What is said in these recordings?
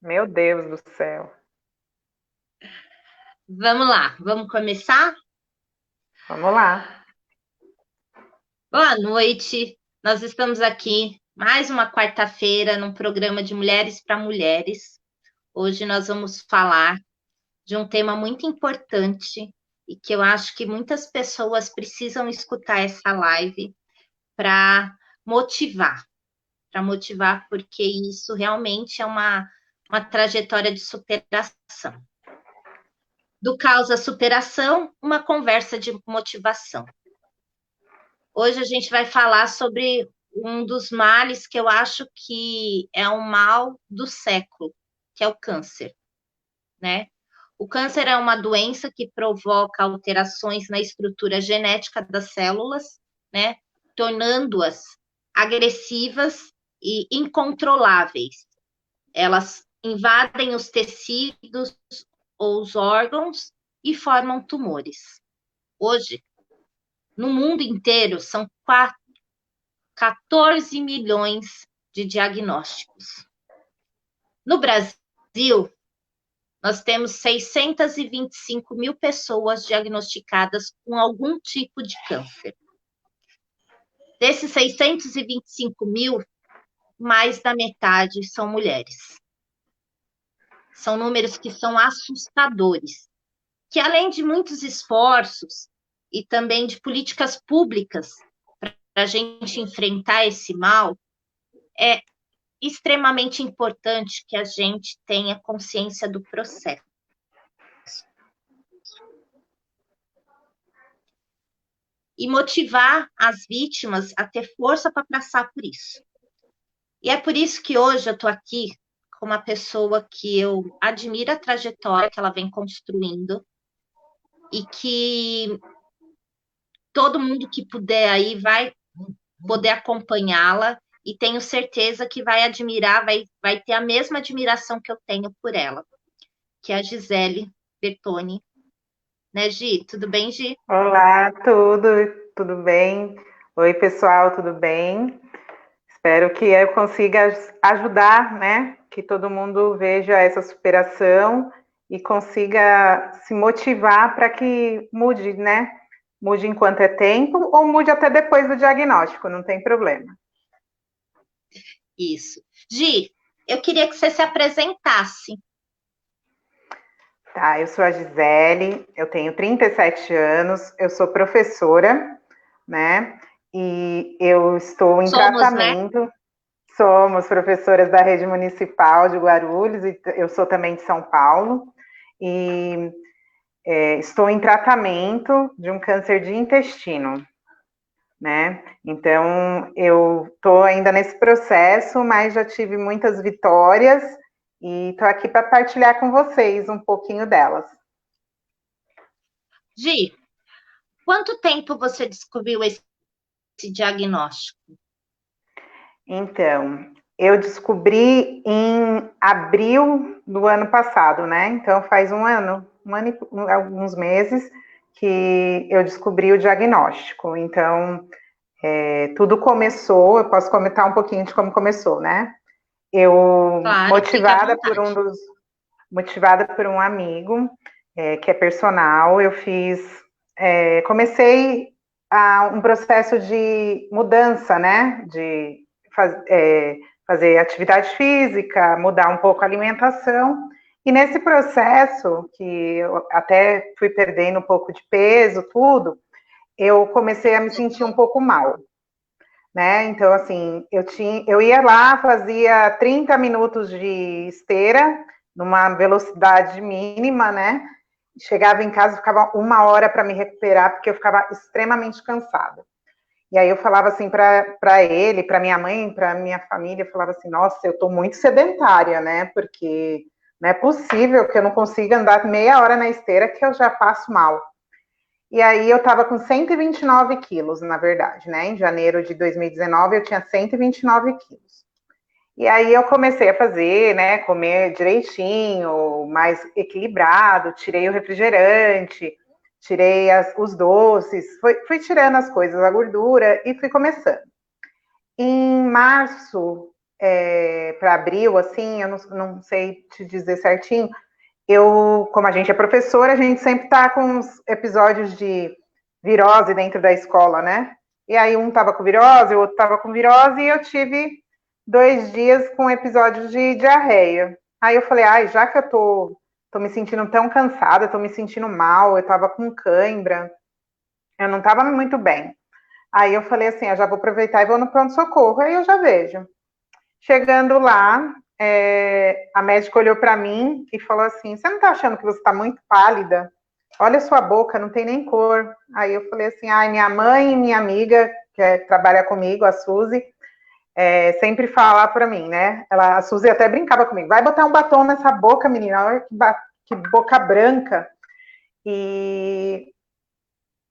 Meu Deus do céu. Vamos lá, vamos começar? Vamos lá. Boa noite. Nós estamos aqui mais uma quarta-feira num programa de Mulheres para Mulheres. Hoje nós vamos falar de um tema muito importante e que eu acho que muitas pessoas precisam escutar essa live para motivar, porque isso realmente é uma trajetória de superação. Do caos à superação, uma conversa de motivação. Hoje a gente vai falar sobre um dos males que eu acho que é o mal do século, que é o câncer, né? O câncer é uma doença que provoca alterações na estrutura genética das células, né? Tornando-as agressivas e incontroláveis. Elas invadem os tecidos ou os órgãos e formam tumores. Hoje, no mundo inteiro, são 14 milhões de diagnósticos. No Brasil, nós temos 625 mil pessoas diagnosticadas com algum tipo de câncer. Desses 625 mil, mais da metade são mulheres. São números que são assustadores, que além de muitos esforços e também de políticas públicas para a gente enfrentar esse mal, é extremamente importante que a gente tenha consciência do processo e motivar as vítimas a ter força para passar por isso. E é por isso que hoje eu estou aqui com uma pessoa que eu admiro a trajetória que ela vem construindo e que todo mundo que puder aí vai poder acompanhá-la e tenho certeza que vai admirar, vai ter a mesma admiração que eu tenho por ela, que é a Gisele Bertoni. Né, Gi? Tudo bem, Gi? Olá, tudo bem? Oi, pessoal, tudo bem? Espero que eu consiga ajudar, né? Que todo mundo veja essa superação e consiga se motivar para que mude, né? Mude enquanto é tempo ou mude até depois do diagnóstico, não tem problema. Isso. Gi, eu queria que você se apresentasse. Tá, eu sou a Gisele, eu tenho 37 anos, eu sou professora, né? E eu estou em Somos, né? tratamento. Somos professoras da rede municipal de Guarulhos, e eu sou também de São Paulo, e estou em tratamento de um câncer de intestino, né? Então, eu estou ainda nesse processo, mas já tive muitas vitórias e estou aqui para partilhar com vocês um pouquinho delas. Gi, quanto tempo você descobriu esse diagnóstico? Então, eu descobri em abril do ano passado, né? Então faz um ano e alguns meses que eu descobri o diagnóstico. Então, tudo começou, eu posso comentar um pouquinho de como começou, né? Eu, Claro, fique à vontade. motivada por um amigo, que é personal, comecei um processo de mudança, né? De faz, fazer atividade física, mudar um pouco a alimentação. E nesse processo, que eu até fui perdendo um pouco de peso, tudo, eu comecei a me sentir um pouco mal, né? Então, assim, eu ia lá, fazia 30 minutos de esteira, numa velocidade mínima, né? Chegava em casa, ficava uma hora para me recuperar, porque eu ficava extremamente cansada. E aí eu falava assim para ele, para minha mãe, para minha família, eu falava assim, nossa, eu estou muito sedentária, né? Porque não é possível que eu não consiga andar meia hora na esteira que eu já passo mal. E aí eu estava com 129 quilos, na verdade, né? Em janeiro de 2019 eu tinha 129 quilos. E aí eu comecei a fazer, né? Comer direitinho, mais equilibrado, tirei o refrigerante, tirei os doces, fui tirando as coisas, a gordura e fui começando. Em março para abril, assim, eu não sei te dizer certinho, como a gente é professora, a gente sempre tá com uns episódios de virose dentro da escola, né? E aí um tava com virose, o outro tava com virose, e eu tive 2 dias com episódios de diarreia. Aí eu falei, ai, já que eu tô me sentindo tão cansada, tô me sentindo mal, eu tava com cãibra, eu não tava muito bem. Aí eu falei assim, eu já vou aproveitar e vou no pronto-socorro, aí eu já vejo. Chegando lá, a médica olhou para mim e falou assim, você não tá achando que você tá muito pálida? Olha sua boca, não tem nem cor. Aí eu falei assim, ai, minha mãe e minha amiga, que trabalha comigo, a Suzy, sempre fala para mim, né? A Suzy até brincava comigo, vai botar um batom nessa boca, menina, olha que boca branca. E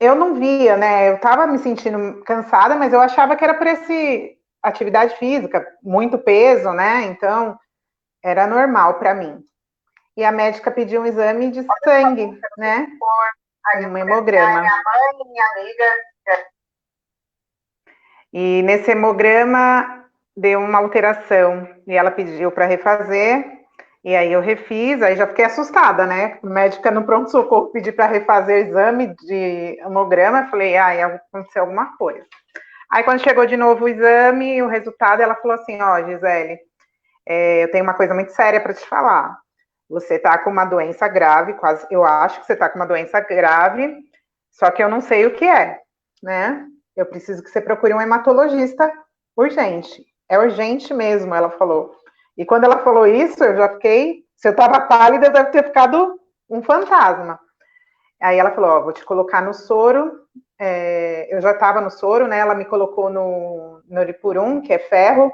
eu não via, né? Eu estava me sentindo cansada, mas eu achava que era por esse atividade física, muito peso, né? Então, era normal para mim. E a médica pediu um exame de sangue, né? Um hemograma. E nesse hemograma deu uma alteração e ela pediu para refazer. E aí eu refiz, aí já fiquei assustada, né? A médica no pronto-socorro pediu para refazer o exame de hemograma, falei, aconteceu alguma coisa. Aí quando chegou de novo o exame, o resultado, ela falou assim, ó, Gisele, eu tenho uma coisa muito séria para te falar. Você está com uma doença grave, quase, eu acho que você está com uma doença grave, só que eu não sei o que é, né? Eu preciso que você procure um hematologista urgente. É urgente mesmo, ela falou. E quando ela falou isso, eu já fiquei, se eu estava pálida, deve ter ficado um fantasma. Aí ela falou, ó, vou te colocar no soro, eu já estava no soro, né? Ela me colocou no Noripurum, que é ferro.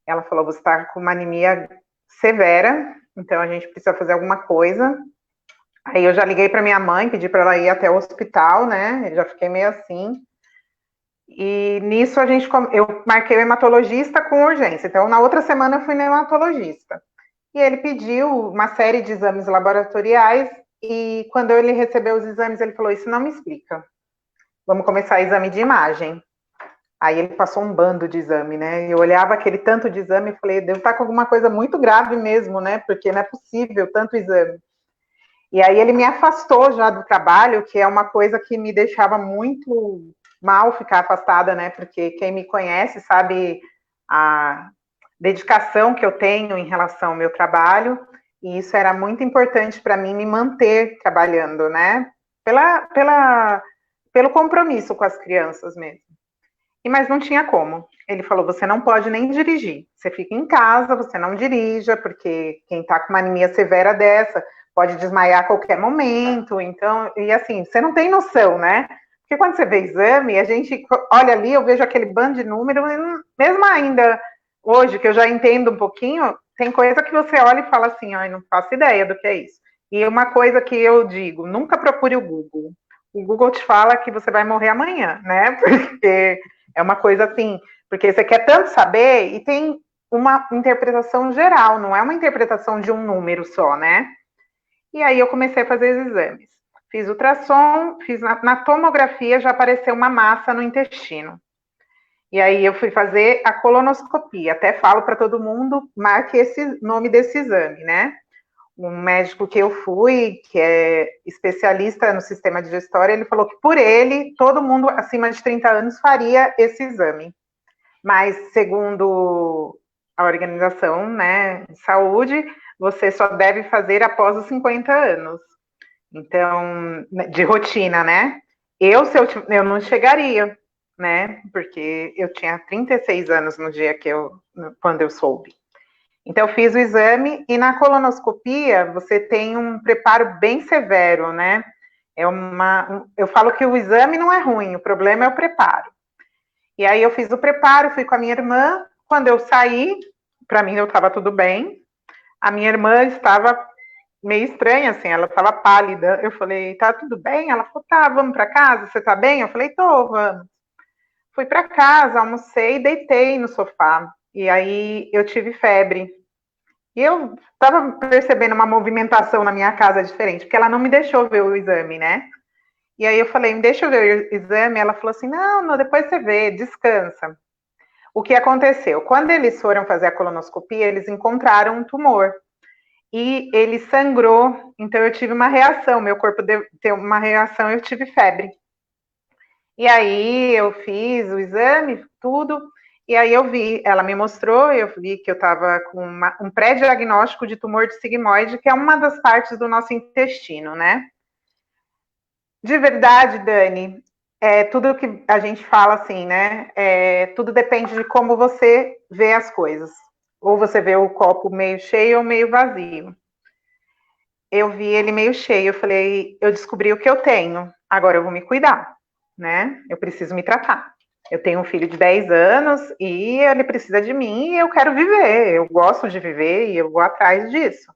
Ela falou, você está com uma anemia severa, então a gente precisa fazer alguma coisa. Aí eu já liguei para minha mãe, pedi para ela ir até o hospital, né? Eu já fiquei meio assim. E nisso eu marquei o hematologista com urgência. Então na outra semana eu fui no hematologista. E ele pediu uma série de exames laboratoriais e quando ele recebeu os exames, ele falou, isso não me explica. Vamos começar o exame de imagem. Aí ele passou um bando de exame, né? Eu olhava aquele tanto de exame e falei, devo estar com alguma coisa muito grave mesmo, né? Porque não é possível tanto exame. E aí ele me afastou já do trabalho, que é uma coisa que me deixava muito mal ficar afastada, né? Porque quem me conhece sabe a dedicação que eu tenho em relação ao meu trabalho, e isso era muito importante para mim me manter trabalhando, né? Pelo compromisso com as crianças mesmo. Mas não tinha como. Ele falou: você não pode nem dirigir. Você fica em casa, você não dirija, porque quem está com uma anemia severa dessa pode desmaiar a qualquer momento. Então, e assim, você não tem noção, né? Porque quando você vê exame, a gente olha ali, eu vejo aquele bando de número, mesmo ainda hoje, que eu já entendo um pouquinho, tem coisa que você olha e fala assim, ai, não faço ideia do que é isso. E uma coisa que eu digo, nunca procure o Google. O Google te fala que você vai morrer amanhã, né? Porque é uma coisa assim, porque você quer tanto saber e tem uma interpretação geral, não é uma interpretação de um número só, né? E aí eu comecei a fazer os exames. Fiz ultrassom, fiz na tomografia, já apareceu uma massa no intestino. E aí eu fui fazer a colonoscopia. Até falo para todo mundo, marque esse nome desse exame, né? Um médico que eu fui, que é especialista no sistema digestório, ele falou que por ele, todo mundo acima de 30 anos faria esse exame. Mas, segundo a organização, né, de saúde, você só deve fazer após os 50 anos. Então, de rotina, né? Eu não chegaria, né? Porque eu tinha 36 anos no dia quando eu soube. Então, eu fiz o exame e na colonoscopia você tem um preparo bem severo, né? Eu falo que o exame não é ruim, o problema é o preparo. E aí eu fiz o preparo, fui com a minha irmã. Quando eu saí, para mim eu estava tudo bem. A minha irmã estava meio estranha, assim, ela estava pálida. Eu falei, tá tudo bem? Ela falou, tá, vamos para casa, você tá bem? Eu falei, tô, vamos. Fui para casa, almocei e deitei no sofá. E aí eu tive febre. E eu estava percebendo uma movimentação na minha casa diferente, porque ela não me deixou ver o exame, né? E aí eu falei, deixa eu ver o exame. Ela falou assim, não, depois você vê, descansa. O que aconteceu? Quando eles foram fazer a colonoscopia, eles encontraram um tumor. E ele sangrou, então eu tive uma reação, meu corpo deu uma reação, eu tive febre. E aí eu fiz o exame, tudo, e aí eu vi, ela me mostrou, eu vi que eu estava com um pré-diagnóstico de tumor de sigmoide, que é uma das partes do nosso intestino, né? De verdade, Dani, tudo que a gente fala assim, né? Tudo depende de como você vê as coisas. Ou você vê o copo meio cheio ou meio vazio. Eu vi ele meio cheio, eu falei, eu descobri o que eu tenho, agora eu vou me cuidar, né? Eu preciso me tratar. Eu tenho um filho de 10 anos e ele precisa de mim e eu quero viver, eu gosto de viver e eu vou atrás disso.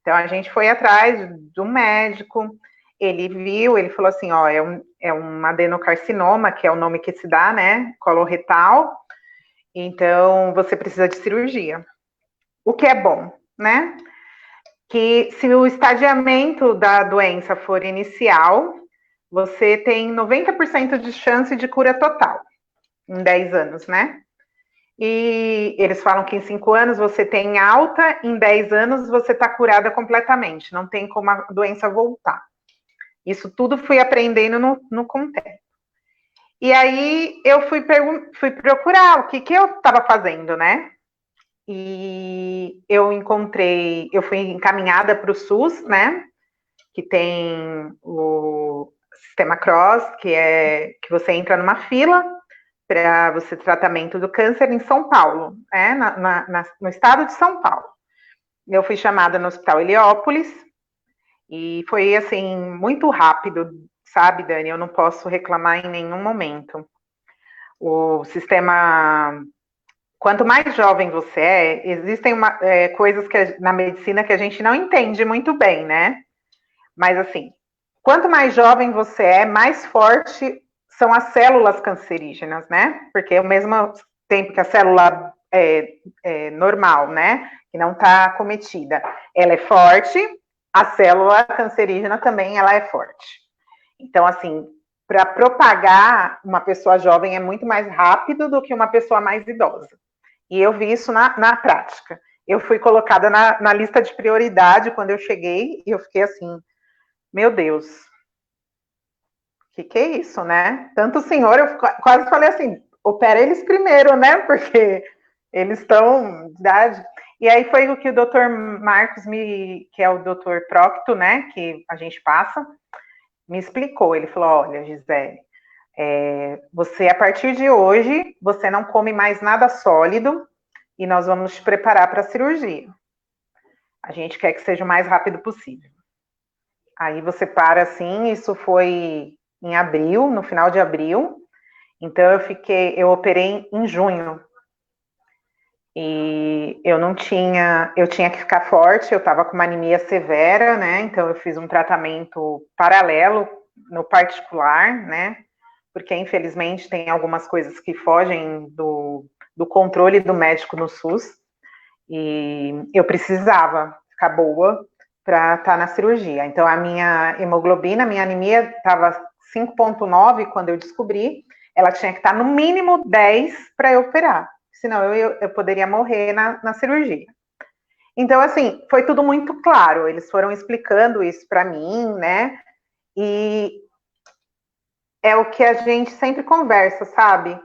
Então a gente foi atrás do médico, ele viu, ele falou assim, ó, é um adenocarcinoma, que é o nome que se dá, né? Coloretal, então você precisa de cirurgia. O que é bom, né? Que se o estadiamento da doença for inicial, você tem 90% de chance de cura total, em 10 anos, né? E eles falam que em 5 anos você tem alta, em 10 anos você está curada completamente, não tem como a doença voltar. Isso tudo fui aprendendo no contexto. E aí eu fui procurar o que eu estava fazendo, né? E eu fui encaminhada para o SUS, né? Que tem o sistema CROSS, que você entra numa fila para você tratamento do câncer em São Paulo, né? No estado de São Paulo. Eu fui chamada no Hospital Heliópolis e foi assim muito rápido, sabe, Dani? Eu não posso reclamar em nenhum momento. O sistema, quanto mais jovem você existem coisas na medicina que a gente não entende muito bem, né? Mas assim, quanto mais jovem você mais forte são as células cancerígenas, né? Porque ao mesmo tempo que a célula é normal, né? Que não está acometida, ela é forte, a célula cancerígena também ela é forte. Então, assim, para propagar uma pessoa jovem é muito mais rápido do que uma pessoa mais idosa. E eu vi isso na prática. Eu fui colocada na lista de prioridade quando eu cheguei e eu fiquei assim, meu Deus, que é isso, né? Tanto o senhor, eu quase falei assim, opera eles primeiro, né? Porque eles estão de idade. E aí foi o que o doutor Marcos, que é o doutor Procto, né? Que a gente passa, me explicou. Ele falou, olha, Gisele, você, a partir de hoje, você não come mais nada sólido e nós vamos te preparar para a cirurgia. A gente quer que seja o mais rápido possível. Aí você para assim, isso foi em abril, no final de abril. Então eu operei em junho. E eu tinha que ficar forte, eu estava com uma anemia severa, né? Então eu fiz um tratamento paralelo no particular, né? Porque infelizmente tem algumas coisas que fogem do controle do médico no SUS. E eu precisava ficar boa para estar na cirurgia. Então a minha hemoglobina, minha anemia estava 5,9 quando eu descobri, ela tinha que estar no mínimo 10 para eu operar, senão eu poderia morrer na cirurgia. Então, assim, foi tudo muito claro, eles foram explicando isso para mim, né, e é o que a gente sempre conversa, sabe?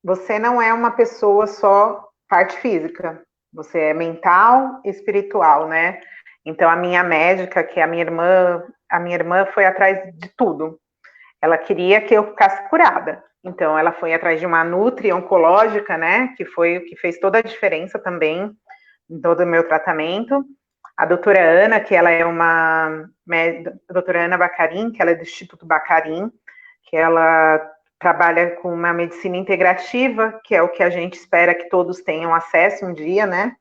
Você não é uma pessoa só parte física, você é mental e espiritual, né? Então, a minha médica, que é a minha irmã foi atrás de tudo. Ela queria que eu ficasse curada. Então, ela foi atrás de uma nutri oncológica, né? Que foi o que fez toda a diferença também em todo o meu tratamento. A doutora Ana, que ela é a doutora Ana Bacarin, que ela é do Instituto Bacarin, que ela trabalha com uma medicina integrativa, que é o que a gente espera que todos tenham acesso um dia, né?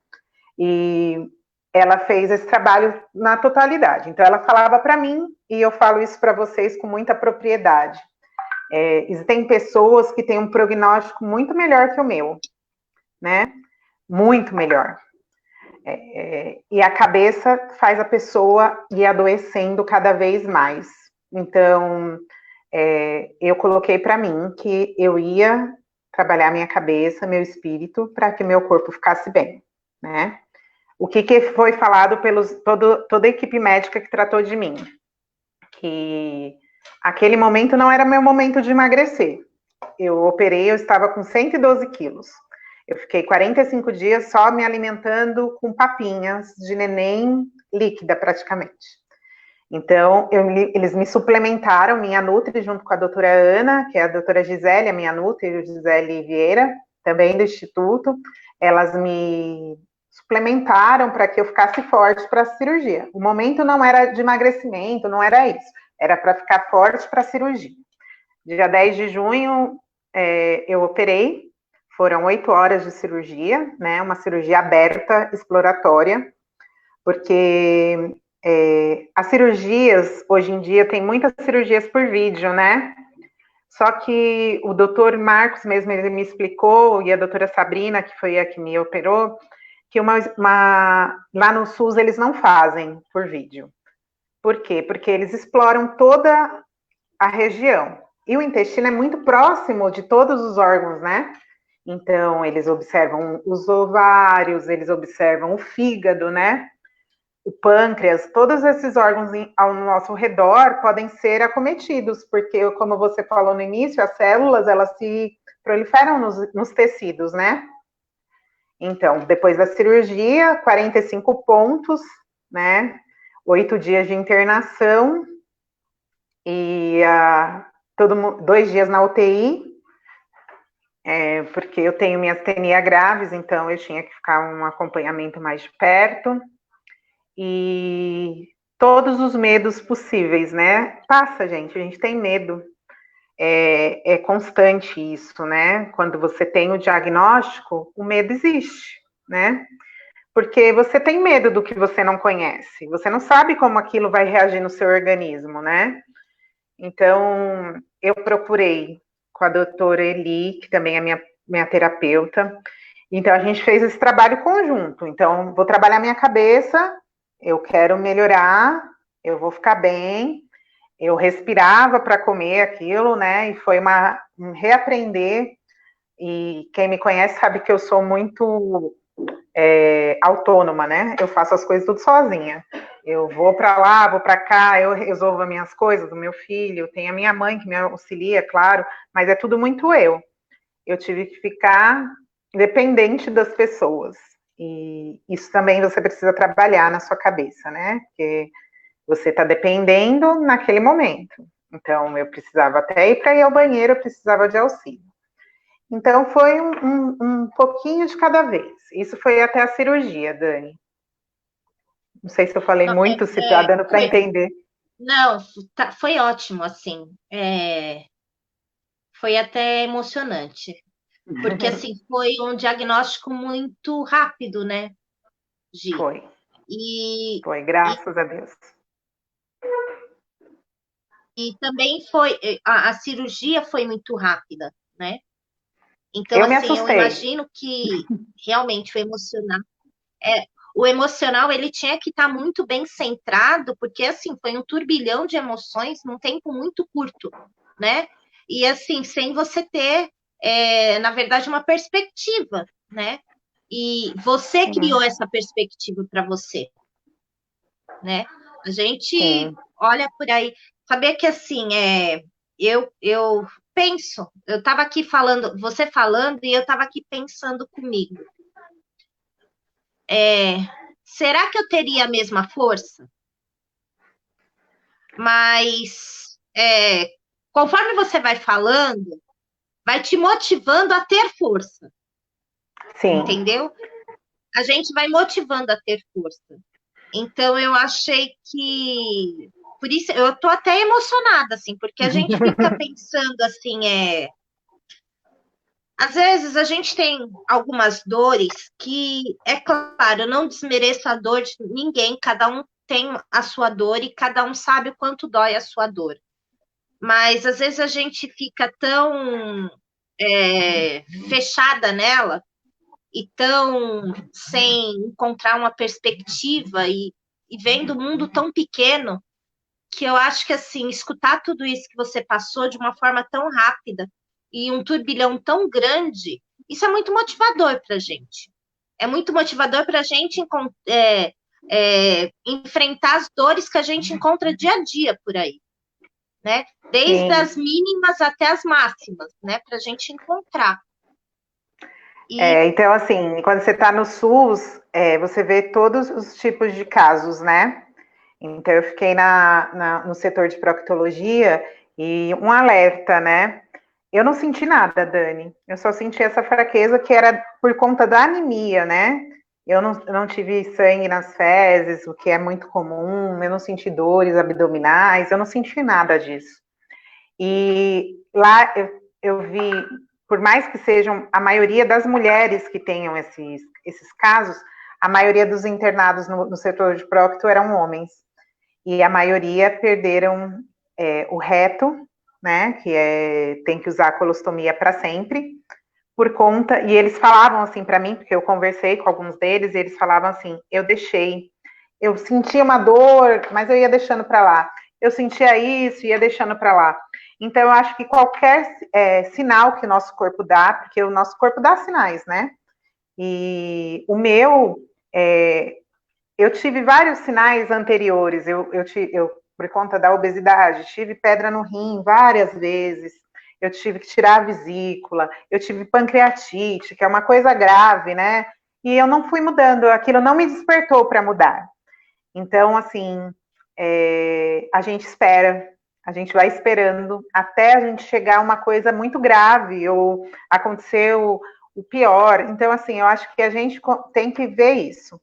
E ela fez esse trabalho na totalidade. Então, ela falava para mim, e eu falo isso para vocês com muita propriedade. Existem pessoas que têm um prognóstico muito melhor que o meu, né? Muito melhor. E a cabeça faz a pessoa ir adoecendo cada vez mais. Então, eu coloquei para mim que eu ia trabalhar minha cabeça, meu espírito, para que meu corpo ficasse bem, né? O que foi falado toda a equipe médica que tratou de mim? Que aquele momento não era meu momento de emagrecer. Eu operei, eu estava com 112 quilos. Eu fiquei 45 dias só me alimentando com papinhas de neném líquida, praticamente. Então, eles me suplementaram, minha Nutri, junto com a doutora Ana, que é a doutora Gisele, a minha Nutri, Gisele Vieira, também do Instituto. Elas me suplementaram para que eu ficasse forte para a cirurgia. O momento não era de emagrecimento, não era isso. Era para ficar forte para a cirurgia. Dia 10 de junho, eu operei. Foram 8 horas de cirurgia, né? Uma cirurgia aberta, exploratória, porque as cirurgias, hoje em dia, tem muitas cirurgias por vídeo, né? Só que o doutor Marcos mesmo, ele me explicou, e a doutora Sabrina, que foi a que me operou, que lá no SUS eles não fazem por vídeo. Por quê? Porque eles exploram toda a região. E o intestino é muito próximo de todos os órgãos, né? Então, eles observam os ovários, eles observam o fígado, né? O pâncreas, todos esses órgãos ao nosso redor podem ser acometidos, porque, como você falou no início, as células, elas se proliferam nos tecidos, né? Então, depois da cirurgia, 45 pontos, né? 8 dias de internação e 2 dias na UTI, porque eu tenho minhas tenia graves, então eu tinha que ficar um acompanhamento mais de perto. E todos os medos possíveis, né? Passa, gente, a gente tem medo. É constante isso, né? Quando você tem o diagnóstico, o medo existe, né? Porque você tem medo do que você não conhece, você não sabe como aquilo vai reagir no seu organismo, né? Então, eu procurei com a doutora Eli, que também é minha terapeuta, então a gente fez esse trabalho conjunto. Então, vou trabalhar minha cabeça, eu quero melhorar, eu vou ficar bem. Eu respirava para comer aquilo, né? E foi um reaprender. E quem me conhece sabe que eu sou muito autônoma, né? Eu faço as coisas tudo sozinha. Eu vou para lá, vou para cá, eu resolvo as minhas coisas, do meu filho. Tem a minha mãe que me auxilia, claro, mas é tudo muito eu. Eu tive que ficar dependente das pessoas. E isso também você precisa trabalhar na sua cabeça, né? Porque você está dependendo naquele momento. Então, eu precisava até ir para ir ao banheiro, eu precisava de auxílio. Então, foi um pouquinho de cada vez. Isso foi até a cirurgia, Dani. Não sei se eu falei muito, se está dando para entender. Não, foi ótimo, assim. Foi até emocionante. Porque, assim, foi um diagnóstico muito rápido, né, Gi? Foi. Foi, graças a Deus. E também a cirurgia foi muito rápida, né? Então, eu me assim, eu assustei. imagino que realmente o emocional, ele tinha que estar muito bem centrado, porque, assim, foi um turbilhão de emoções num tempo muito curto, né? E, assim, sem você ter, na verdade, uma perspectiva, né? E você criou essa perspectiva para você, né? A gente olha por aí, saber que, assim, eu penso, eu estava aqui falando, você falando, e eu estava aqui pensando comigo. Será que eu teria a mesma força? Mas, conforme você vai falando, vai te motivando a ter força. Sim. Entendeu? A gente vai motivando a ter força. Então, eu achei que... Por isso, eu estou até emocionada, assim, porque a gente fica pensando, assim, às vezes a gente tem algumas dores que, é claro, eu não desmereço a dor de ninguém, cada um tem a sua dor e cada um sabe o quanto dói a sua dor. Mas às vezes a gente fica tão fechada nela e tão sem encontrar uma perspectiva e vendo o mundo tão pequeno que eu acho que, assim, escutar tudo isso que você passou de uma forma tão rápida e um turbilhão tão grande, isso é muito motivador para a gente. É muito motivador para a gente enfrentar as dores que a gente encontra dia a dia por aí, né? Desde Sim. as mínimas até as máximas, né? Para a gente encontrar. Então, assim, quando você está no SUS, você vê todos os tipos de casos, né? Então, eu fiquei no setor de proctologia e um alerta, né? Eu não senti nada, Dani. Eu só senti essa fraqueza que era por conta da anemia, né? Eu não tive sangue nas fezes, o que é muito comum. Eu não senti dores abdominais, eu não senti nada disso. E lá eu vi, por mais que sejam a maioria das mulheres que tenham esses casos, a maioria dos internados no setor de procto eram homens. E a maioria perderam o reto, né, tem que usar a colostomia para sempre, por conta, e eles falavam assim para mim, porque eu conversei com alguns deles, e eles falavam assim, eu sentia uma dor, mas eu ia deixando para lá, eu sentia isso, ia deixando para lá. Então, eu acho que qualquer sinal que o nosso corpo dá, porque o nosso corpo dá sinais, né, e o meu, eu tive vários sinais anteriores, por conta da obesidade, tive pedra no rim várias vezes, eu tive que tirar a vesícula, eu tive pancreatite, que é uma coisa grave, né? E eu não fui mudando, aquilo não me despertou para mudar. Então, assim, a gente espera, a gente vai esperando até a gente chegar a uma coisa muito grave ou acontecer o pior. Então, assim, eu acho que a gente tem que ver isso.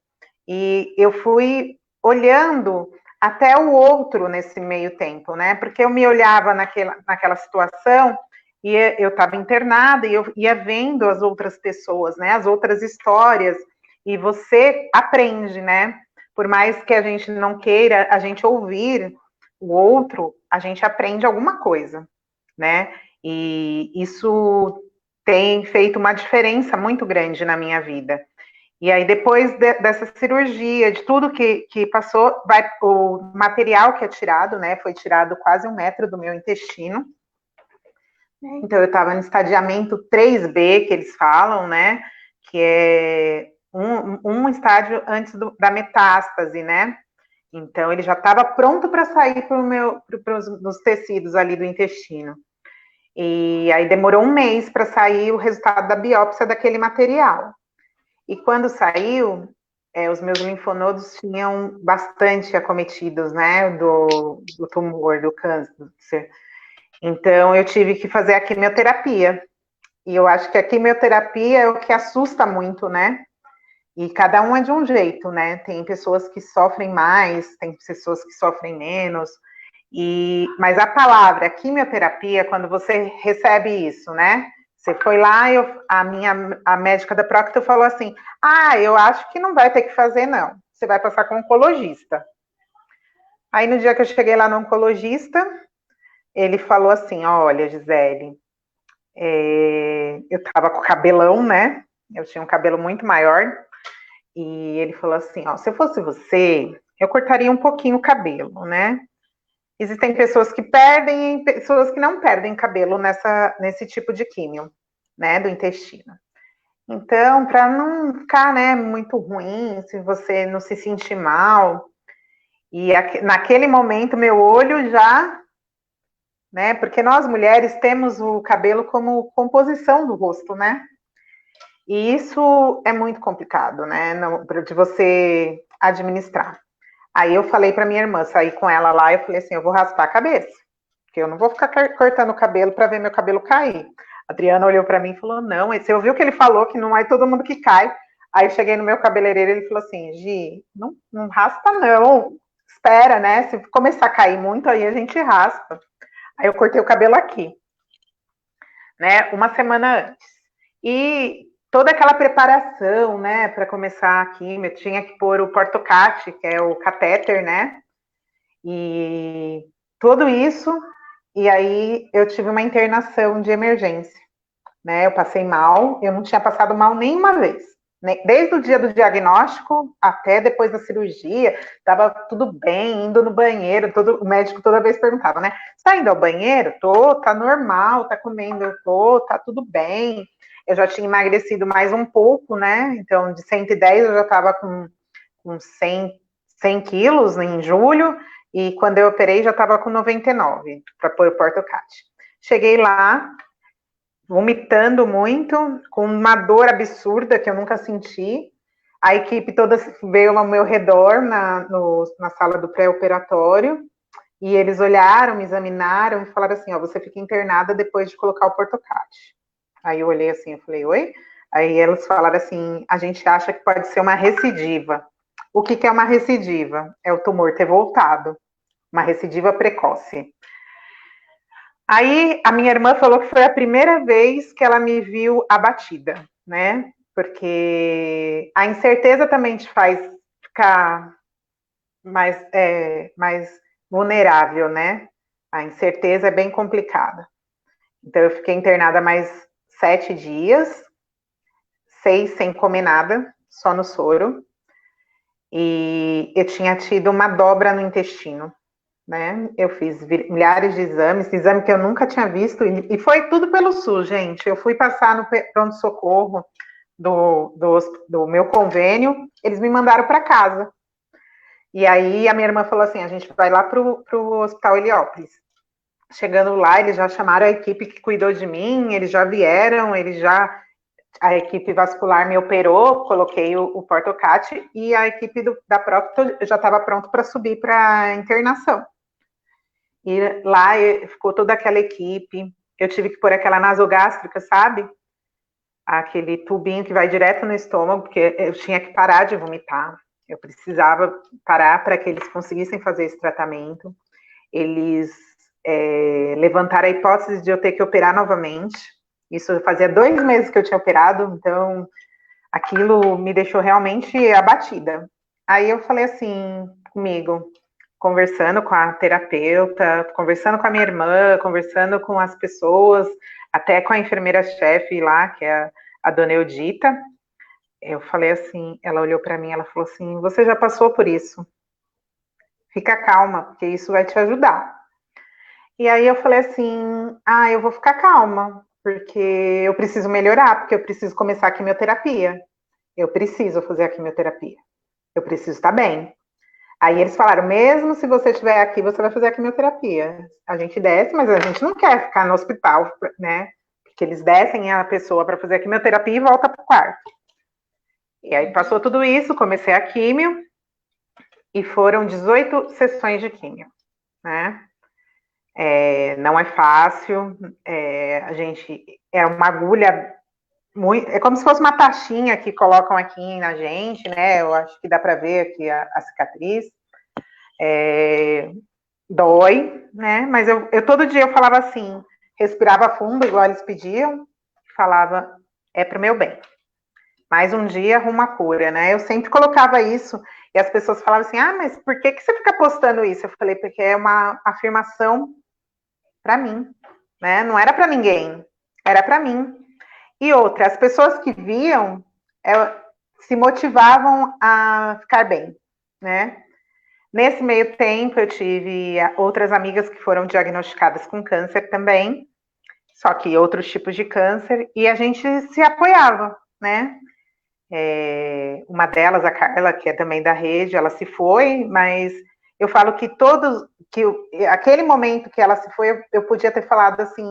E eu fui olhando até o outro nesse meio tempo, né? Porque eu me olhava naquela situação e eu estava internada e eu ia vendo as outras pessoas, né? As outras histórias e você aprende, né? Por mais que a gente não queira, a gente ouvir o outro, a gente aprende alguma coisa, né? E isso tem feito uma diferença muito grande na minha vida. E aí, depois dessa cirurgia, de tudo que passou, o material que é tirado, né? Foi tirado quase 1 metro do meu intestino. Então, eu estava no estadiamento 3B, que eles falam, né? Que é um estágio antes da metástase, né? Então, ele já estava pronto para sair nos tecidos ali do intestino. E aí demorou 1 mês para sair o resultado da biópsia daquele material. E quando saiu, os meus linfonodos tinham bastante acometidos, né, do tumor, do câncer. Então, eu tive que fazer a quimioterapia. E eu acho que a quimioterapia é o que assusta muito, né? E cada um é de um jeito, né? Tem pessoas que sofrem mais, tem pessoas que sofrem menos. Mas a palavra quimioterapia, quando você recebe isso, né? Você foi lá e a médica da Procto falou assim: eu acho que não vai ter que fazer, não. Você vai passar com um oncologista. Aí no dia que eu cheguei lá no oncologista, ele falou assim: olha, Gisele, eu tava com cabelão, né? Eu tinha um cabelo muito maior. E ele falou assim: se eu fosse você, eu cortaria um pouquinho o cabelo, né? Existem pessoas que perdem e pessoas que não perdem cabelo nesse tipo de químio, né, do intestino. Então, para não ficar, né, muito ruim, se você não se sentir mal, e naquele momento meu olho já, né, porque nós mulheres temos o cabelo como composição do rosto, né, e isso é muito complicado, né, de você administrar. Aí eu falei para minha irmã, saí com ela lá, eu falei assim, eu vou raspar a cabeça, porque eu não vou ficar cortando o cabelo para ver meu cabelo cair. A Adriana olhou para mim e falou, não, você ouviu que ele falou que não é todo mundo que cai. Aí eu cheguei no meu cabeleireiro e ele falou assim, Gi, não raspa não, espera, né, se começar a cair muito, aí a gente raspa. Aí eu cortei o cabelo aqui, né, 1 semana antes. E toda aquela preparação, né, para começar a quimio, eu tinha que pôr o portocate, que é o catéter, né, e tudo isso, e aí eu tive uma internação de emergência, né, eu passei mal, eu não tinha passado mal nenhuma vez, Desde o dia do diagnóstico até depois da cirurgia, estava tudo bem, indo no banheiro, o médico toda vez perguntava, né? Está indo ao banheiro? Tô, tá normal, tá comendo, eu tô, tá tudo bem. Eu já tinha emagrecido mais um pouco, né? Então, de 110 eu já estava com 100 quilos em julho, e quando eu operei já estava com 99 para pôr o porta-cat. Cheguei lá, vomitando muito, com uma dor absurda que eu nunca senti. A equipe toda veio ao meu redor na sala do pré-operatório, e eles olharam, me examinaram e falaram assim, ó, você fica internada depois de colocar o porta-cat. Aí eu olhei assim, eu falei, oi? Aí eles falaram assim, a gente acha que pode ser uma recidiva. O que é uma recidiva? É o tumor ter voltado, uma recidiva precoce. Aí a minha irmã falou que foi a primeira vez que ela me viu abatida, né? Porque a incerteza também te faz ficar mais vulnerável, né? A incerteza é bem complicada. Então eu fiquei internada mais 7 dias, 6 sem comer nada, só no soro. E eu tinha tido uma dobra no intestino, né? Eu fiz milhares de exames, exame que eu nunca tinha visto, e foi tudo pelo SUS, gente. Eu fui passar no pronto-socorro do meu convênio, eles me mandaram para casa. E aí a minha irmã falou assim: a gente vai lá para o Hospital Heliópolis. Chegando lá, eles já chamaram a equipe que cuidou de mim, eles já vieram, a equipe vascular me operou, coloquei o porta-cat, e a equipe da prótese já estava pronto para subir para a internação. E lá ficou toda aquela equipe, eu tive que pôr aquela nasogástrica, sabe? Aquele tubinho que vai direto no estômago, porque eu tinha que parar de vomitar. Eu precisava parar para que eles conseguissem fazer esse tratamento. Eles levantaram a hipótese de eu ter que operar novamente. Isso fazia 2 meses que eu tinha operado, então aquilo me deixou realmente abatida. Aí eu falei assim comigo, conversando com a terapeuta, conversando com a minha irmã, conversando com as pessoas, até com a enfermeira-chefe lá, que é a dona Eudita. Eu falei assim, ela olhou para mim, ela falou assim, você já passou por isso, fica calma, porque isso vai te ajudar. E aí eu falei assim, eu vou ficar calma, porque eu preciso melhorar, porque eu preciso começar a quimioterapia. Eu preciso fazer a quimioterapia. Eu preciso estar bem. Aí eles falaram, mesmo se você estiver aqui, você vai fazer a quimioterapia. A gente desce, mas a gente não quer ficar no hospital, né? Porque eles descem a pessoa para fazer a quimioterapia e volta para o quarto. E aí passou tudo isso, comecei a quimio, e foram 18 sessões de quimio, né? Não é fácil, a gente, é uma agulha, é como se fosse uma taxinha que colocam aqui na gente, né? Eu acho que dá para ver aqui a cicatriz. Dói, né? Mas eu todo dia eu falava assim, respirava fundo, igual eles pediam, falava, é pro meu bem. Mais um dia arruma a cura, né? Eu sempre colocava isso, e as pessoas falavam assim, mas por que você fica postando isso? Eu falei, porque é uma afirmação para mim, né? Não era para ninguém, era para mim. E outra, as pessoas que viam se motivavam a ficar bem, né? Nesse meio tempo, eu tive outras amigas que foram diagnosticadas com câncer também, só que outros tipos de câncer, e a gente se apoiava, né? Uma delas, a Carla, que é também da rede, ela se foi, mas eu falo que aquele momento que ela se foi, eu podia ter falado assim,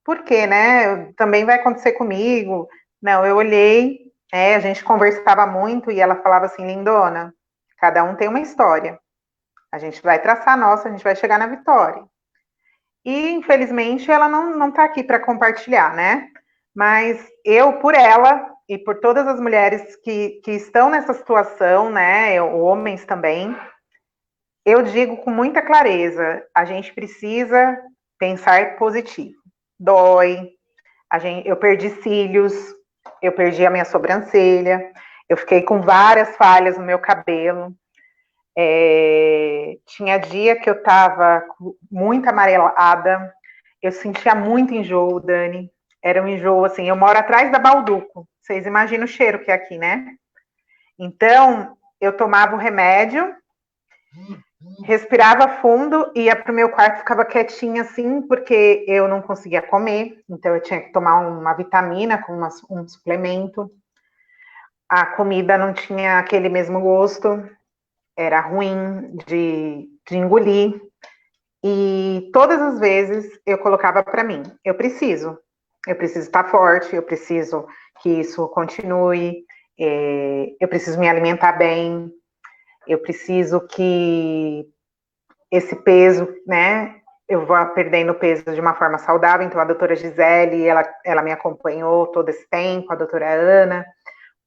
por quê, né? Também vai acontecer comigo. Não, eu olhei, a gente conversava muito e ela falava assim, lindona, cada um tem uma história. A gente vai traçar a nossa, a gente vai chegar na vitória. E, infelizmente, ela não está aqui para compartilhar, né? Mas eu, por ela e por todas as mulheres que estão nessa situação, né? Homens também, eu digo com muita clareza: a gente precisa pensar positivo. Dói, eu perdi cílios, eu perdi a minha sobrancelha, eu fiquei com várias falhas no meu cabelo. Tinha dia que eu estava muito amarelada, eu sentia muito enjoo, Dani. Era um enjoo, assim, eu moro atrás da Balduco, vocês imaginam o cheiro que é aqui, né? Então, eu tomava o remédio, respirava fundo, ia para o meu quarto, ficava quietinha assim, porque eu não conseguia comer, então eu tinha que tomar uma vitamina com um suplemento. A comida não tinha aquele mesmo gosto, era ruim de engolir. E todas as vezes eu colocava para mim, eu preciso estar forte, eu preciso que isso continue, eu preciso me alimentar bem, eu preciso que esse peso, né, eu vou perdendo peso de uma forma saudável. Então a doutora Gisele, ela me acompanhou todo esse tempo, a doutora Ana,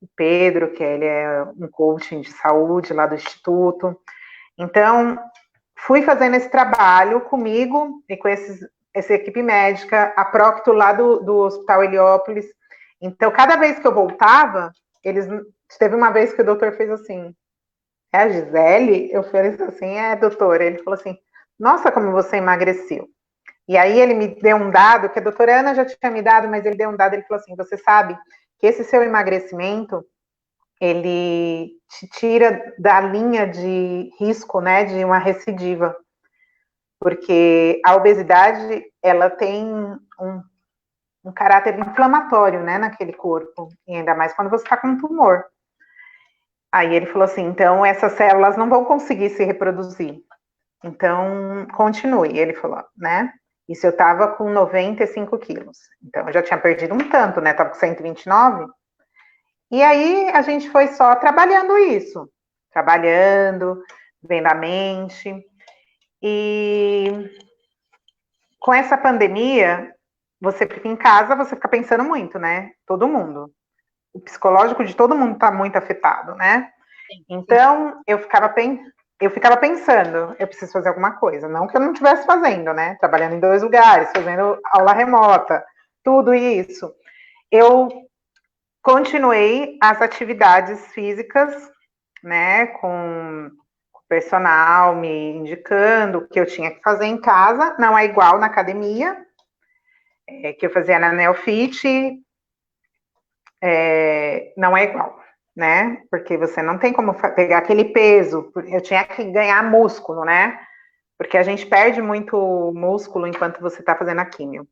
o Pedro, que ele é um coaching de saúde lá do Instituto. Então, fui fazendo esse trabalho comigo e com essa equipe médica, a Procto lá do Hospital Heliópolis. Então, cada vez que eu voltava, teve uma vez que o doutor fez assim, é a Gisele? Eu falei assim, doutor. Ele falou assim, nossa, como você emagreceu. E aí ele me deu um dado, que a doutora Ana já tinha me dado, mas ele deu um dado, ele falou assim, você sabe que esse seu emagrecimento, ele te tira da linha de risco, né, de uma recidiva. Porque a obesidade, ela tem um caráter inflamatório, né, naquele corpo, e ainda mais quando você está com um tumor. Aí ele falou assim, então essas células não vão conseguir se reproduzir. Então, continue, ele falou, né? Isso eu tava com 95 quilos. Então, eu já tinha perdido um tanto, né? Tava com 129. E aí, a gente foi só trabalhando isso. Trabalhando, vendo a mente. E com essa pandemia, você fica em casa, você fica pensando muito, né? Todo mundo. O psicológico de todo mundo tá muito afetado, né? Então, eu ficava pensando, eu preciso fazer alguma coisa. Não que eu não estivesse fazendo, né? Trabalhando em 2 lugares, fazendo aula remota, tudo isso. Eu continuei as atividades físicas, né? Com o personal me indicando o que eu tinha que fazer em casa. Não é igual na academia, que eu fazia na Neofit, não é igual, né? Porque você não tem como pegar aquele peso. Eu tinha que ganhar músculo, né? Porque a gente perde muito músculo enquanto você está fazendo a químio.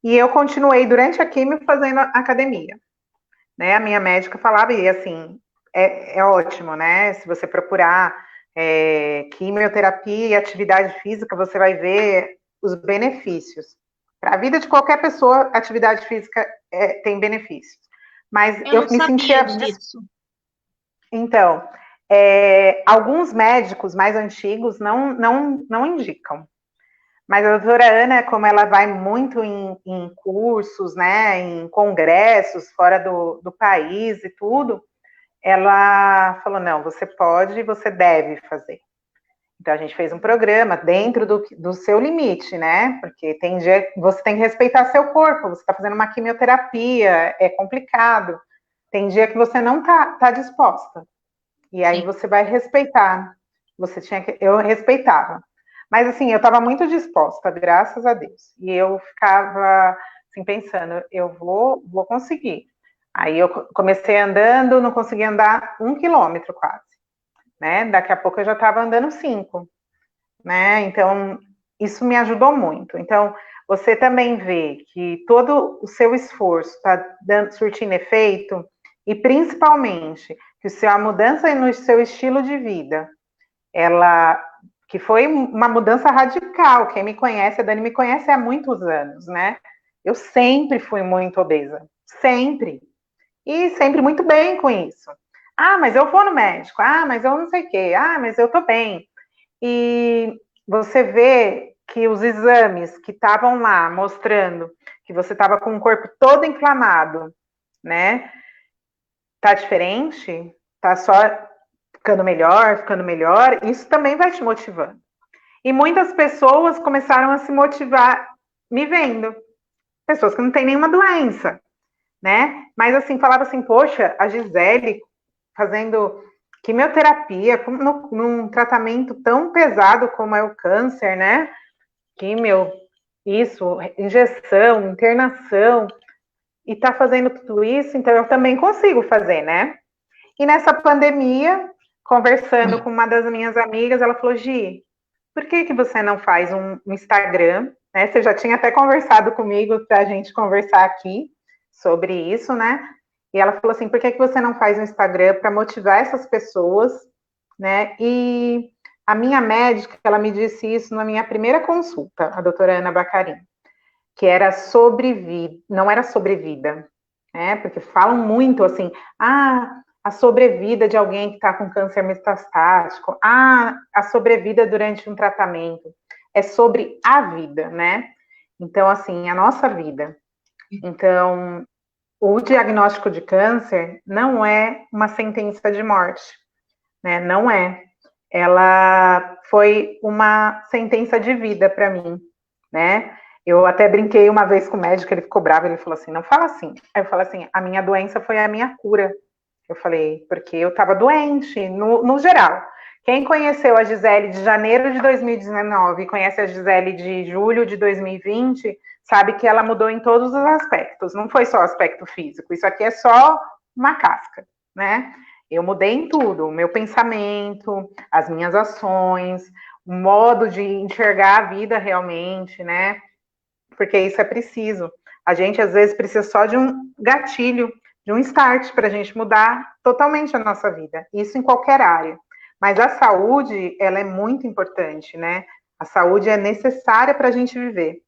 E eu continuei durante a químio fazendo academia, né? A minha médica falava, e assim, é ótimo, né? Se você procurar quimioterapia e atividade física, você vai ver os benefícios. Para a vida de qualquer pessoa, atividade física tem benefícios. Mas Eu não me sabia sentia. disso. Então, alguns médicos mais antigos não indicam. Mas a doutora Ana, como ela vai muito em cursos, né, em congressos fora do país e tudo, ela falou, não, você pode e você deve fazer. Então, a gente fez um programa dentro do seu limite, né? Porque tem dia que você tem que respeitar seu corpo, você está fazendo uma quimioterapia, é complicado. Tem dia que você não tá disposta. E aí você vai respeitar. Eu respeitava. Mas assim, eu estava muito disposta, graças a Deus. E eu ficava assim pensando, eu vou conseguir. Aí eu comecei andando, não consegui andar 1 quilômetro quase, né? Daqui a pouco eu já estava andando 5, né? Então isso me ajudou muito. Então você também vê que todo o seu esforço está surtindo efeito e principalmente que a mudança no seu estilo de vida, que foi uma mudança radical. Quem me conhece, a Dani me conhece há muitos anos, né? Eu sempre fui muito obesa, sempre. E sempre muito bem com isso. Ah, mas eu vou no médico. Ah, mas eu não sei o quê. Ah, mas eu tô bem. E você vê que os exames que estavam lá mostrando que você estava com o corpo todo inflamado, né? Tá diferente, tá só ficando melhor, isso também vai te motivando. E muitas pessoas começaram a se motivar me vendo. Pessoas que não têm nenhuma doença, né? Mas assim, falava assim, poxa, a Gisele fazendo quimioterapia, num tratamento tão pesado como é o câncer, né? Quimio, isso, injeção, internação, e tá fazendo tudo isso, então eu também consigo fazer, né? E nessa pandemia, conversando com uma das minhas amigas, ela falou, Gi, por que que você não faz um Instagram, né? Você já tinha até conversado comigo para a gente conversar aqui sobre isso, né? E ela falou assim, por que que você não faz um Instagram para motivar essas pessoas, né? E a minha médica, ela me disse isso na minha primeira consulta, a doutora Ana Bacarin, que era sobre vida, não era sobre vida, né? Porque falam muito assim, a sobrevida de alguém que está com câncer metastático, a sobrevida durante um tratamento, é sobre a vida, né? Então, assim, a nossa vida. Então, o diagnóstico de câncer não é uma sentença de morte, né? Não é. Ela foi uma sentença de vida para mim, né? Eu até brinquei uma vez com o médico, ele ficou bravo, ele falou assim, não fala assim. Aí eu falo assim, a minha doença foi a minha cura. Eu falei, porque eu estava doente, no geral. Quem conheceu a Gisele de janeiro de 2019 e conhece a Gisele de julho de 2020, sabe que ela mudou em todos os aspectos. Não foi só o aspecto físico, isso aqui é só uma casca, né? Eu mudei em tudo, o meu pensamento, as minhas ações, o modo de enxergar a vida realmente, né? Porque isso é preciso. A gente, às vezes, precisa só de um gatilho, de um start para a gente mudar totalmente a nossa vida. Isso em qualquer área. Mas a saúde, ela é muito importante, né? A saúde é necessária para a gente viver.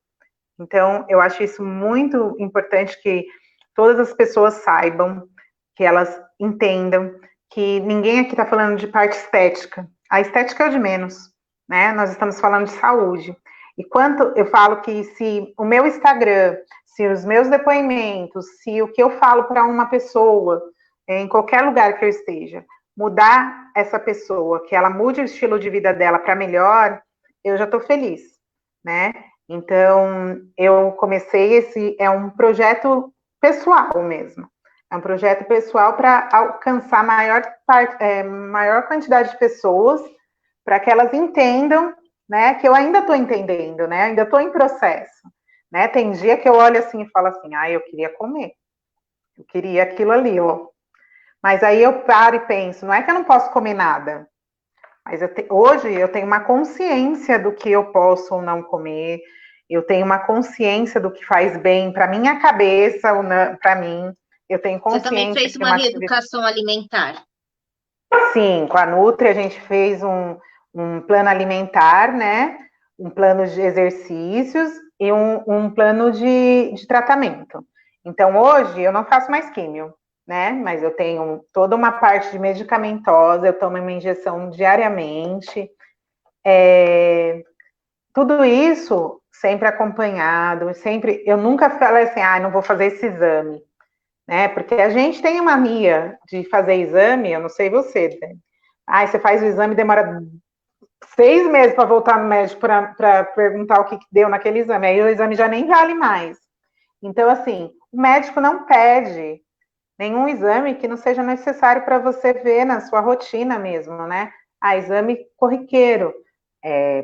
Então, eu acho isso muito importante que todas as pessoas saibam, que elas entendam, que ninguém aqui está falando de parte estética. A estética é o de menos, né? Nós estamos falando de saúde. E quanto eu falo que se o meu Instagram, se os meus depoimentos, se o que eu falo para uma pessoa, em qualquer lugar que eu esteja, mudar essa pessoa, que ela mude o estilo de vida dela para melhor, eu já estou feliz, né? Então, eu comecei é um projeto pessoal mesmo. É um projeto pessoal para alcançar maior quantidade de pessoas, para que elas entendam, né, que eu ainda estou entendendo, né, ainda estou em processo, né, tem dia que eu olho assim e falo assim, eu queria comer, eu queria aquilo ali, ó, mas aí eu paro e penso, não é que eu não posso comer nada, mas hoje eu tenho uma consciência do que eu posso ou não comer, eu tenho uma consciência do que faz bem para minha cabeça ou para mim, eu tenho Você também consciência fez que uma uma atividade... reeducação alimentar. Sim, com a Nutri a gente fez um plano alimentar, né? Um plano de exercícios e um plano de tratamento. Então, hoje eu não faço mais químio, né? Mas eu tenho toda uma parte de medicamentosa, eu tomo uma injeção diariamente. Tudo isso sempre acompanhado, sempre. Eu nunca falei assim, não vou fazer esse exame, né? Porque a gente tem mania de fazer exame, eu não sei você, né? Você faz o exame, demora 6 meses para voltar no médico para perguntar o que deu naquele exame. Aí o exame já nem vale mais. Então, assim, o médico não pede nenhum exame que não seja necessário para você ver na sua rotina mesmo, né? Exame corriqueiro,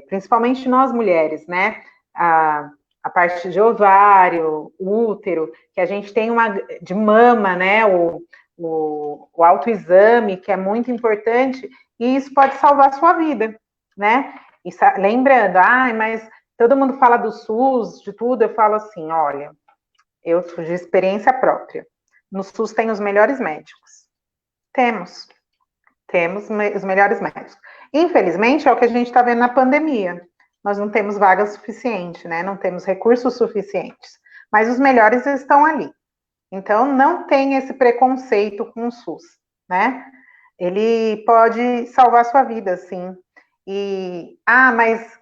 principalmente nós mulheres, né? A parte de ovário, útero, que a gente tem uma de mama, né? O autoexame, que é muito importante, e isso pode salvar a sua vida, né? E lembrando, mas todo mundo fala do SUS, de tudo, eu falo assim, olha, eu sou de experiência própria. No SUS tem os melhores médicos. Temos os melhores médicos. Infelizmente, é o que a gente está vendo na pandemia. Nós não temos vaga suficiente, né? Não temos recursos suficientes. Mas os melhores estão ali. Então, não tem esse preconceito com o SUS, né? Ele pode salvar sua vida, sim. Mas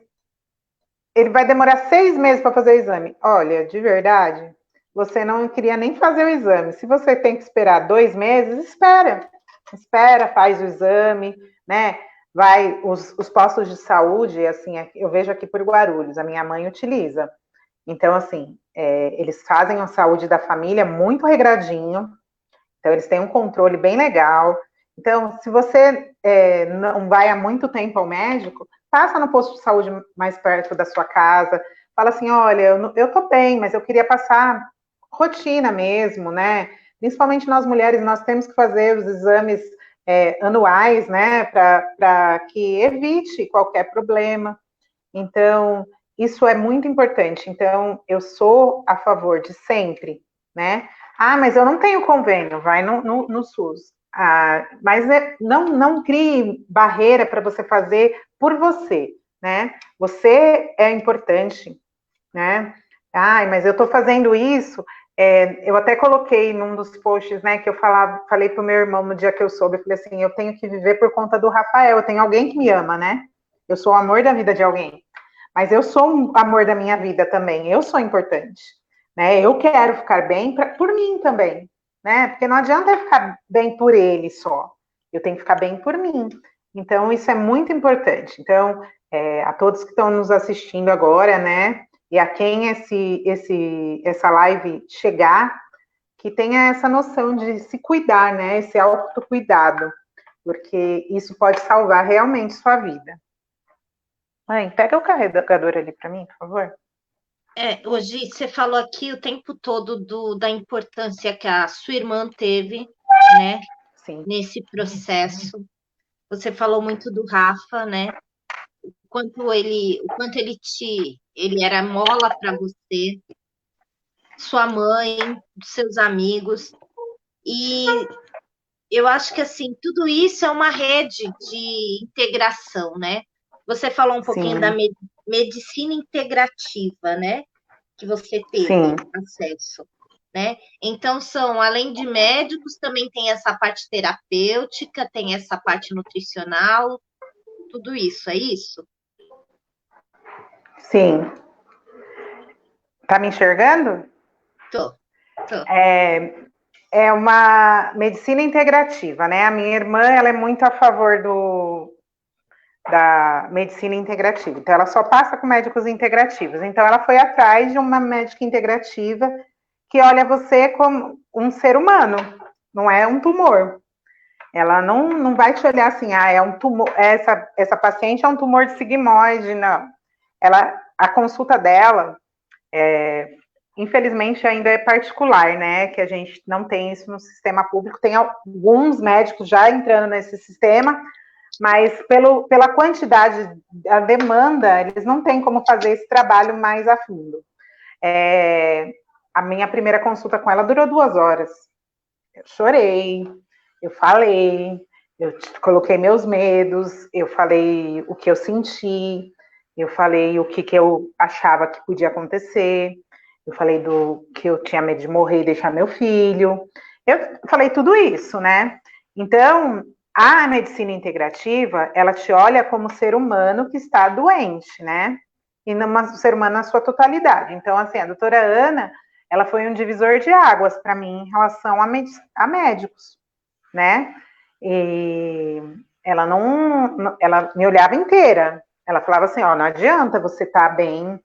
ele vai demorar 6 meses para fazer o exame. Olha, de verdade, você não queria nem fazer o exame. Se você tem que esperar 2 meses, espera, faz o exame, né? Vai, os postos de saúde, assim, eu vejo aqui por Guarulhos, a minha mãe utiliza. Então, assim, eles fazem a saúde da família muito regradinho, então eles têm um controle bem legal. Então, se você não vai há muito tempo ao médico, passa no posto de saúde mais perto da sua casa, fala assim, olha, eu tô bem, mas eu queria passar rotina mesmo, né? Principalmente nós mulheres, nós temos que fazer os exames anuais, né, para que evite qualquer problema. Então, isso é muito importante. Então, eu sou a favor de sempre, né? Ah, mas eu não tenho convênio, vai no SUS. Ah, mas não crie barreira para você fazer por você, né? Você é importante, né? Ai, mas eu estou fazendo isso. Eu até coloquei num dos posts, né, que eu falei para o meu irmão no dia que eu soube, eu falei assim, eu tenho que viver por conta do Rafael, eu tenho alguém que me ama, né? Eu sou o amor da vida de alguém. Mas eu sou o amor da minha vida também, eu sou importante, né? Eu quero ficar bem por mim também, né? Porque não adianta eu ficar bem por ele só, eu tenho que ficar bem por mim. Então, isso é muito importante. Então, a todos que estão nos assistindo agora, né? E a quem essa live chegar, que tenha essa noção de se cuidar, né? Esse autocuidado, porque isso pode salvar realmente sua vida. Mãe, pega o carregador ali para mim, por favor. Hoje você falou aqui o tempo todo da importância que a sua irmã teve, né, Sim. nesse processo. Você falou muito do Rafa, né? O quanto ele era mola para você, sua mãe, seus amigos. E eu acho que assim, tudo isso é uma rede de integração, né? Você falou um pouquinho da Sim. medicina integrativa, né? Que você teve Sim. acesso, né? Então, além de médicos, também tem essa parte terapêutica, tem essa parte nutricional, tudo isso, é isso? Sim. Tá me enxergando? Tô, tô. É uma medicina integrativa, né? A minha irmã, ela é muito a favor da medicina integrativa. Então, ela só passa com médicos integrativos. Então, ela foi atrás de uma médica integrativa que olha você como um ser humano, não é um tumor. Ela não vai te olhar assim, é um tumor, essa paciente é um tumor de sigmoide, não. A consulta dela, infelizmente, ainda é particular, né? Que a gente não tem isso no sistema público. Tem alguns médicos já entrando nesse sistema, mas pela quantidade, a demanda, eles não têm como fazer esse trabalho mais a fundo. A minha primeira consulta com ela durou 2 horas. Eu chorei, eu falei, eu coloquei meus medos, eu falei o que eu senti, eu falei o que eu achava que podia acontecer, eu falei do que eu tinha medo de morrer e deixar meu filho. Eu falei tudo isso, né? Então, a medicina integrativa, ela te olha como ser humano que está doente, né? E não ser humano na sua totalidade. Então, assim, a doutora Ana, ela foi um divisor de águas para mim em relação a médicos, né? E ela me olhava inteira. Ela falava assim, ó, não adianta você estar bem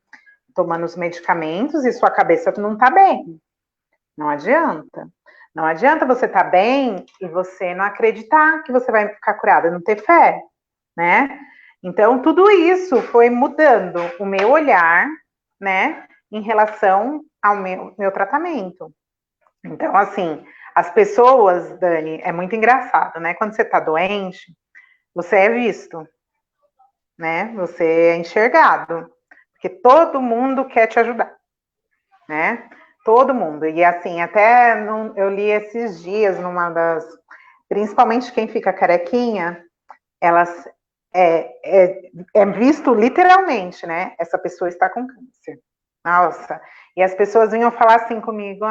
tomando os medicamentos e sua cabeça não está bem. Não adianta. Não adianta você estar bem e você não acreditar que você vai ficar curada, não ter fé, né? Então, tudo isso foi mudando o meu olhar, né, em relação ao meu tratamento. Então, assim, as pessoas, Dani, é muito engraçado, né? Quando você tá doente, você é visto, né? Você é enxergado, porque todo mundo quer te ajudar, né? Todo mundo. E assim, até eu li esses dias numa das. Principalmente quem fica carequinha, elas é visto literalmente, né? Essa pessoa está com câncer. Nossa. E as pessoas vinham falar assim comigo,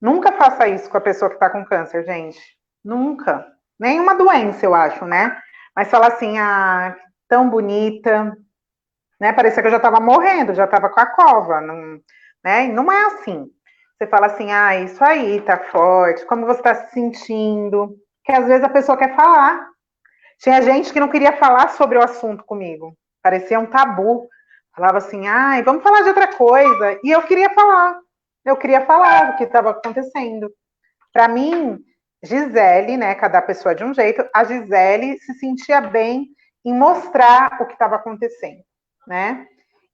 nunca faça isso com a pessoa que está com câncer, gente. Nunca. Nenhuma doença, eu acho, né? Mas falar assim, tão bonita, né? Parecia que eu já estava morrendo, já estava com a cova, não, né? E não é assim. Você fala assim, isso aí, tá forte, como você está se sentindo? Que às vezes a pessoa quer falar. Tinha gente que não queria falar sobre o assunto comigo. Parecia um tabu. Falava assim, vamos falar de outra coisa. E eu queria falar. Eu queria falar do que estava acontecendo. Para mim, Gisele, né? Cada pessoa de um jeito, a Gisele se sentia bem em mostrar o que estava acontecendo, né?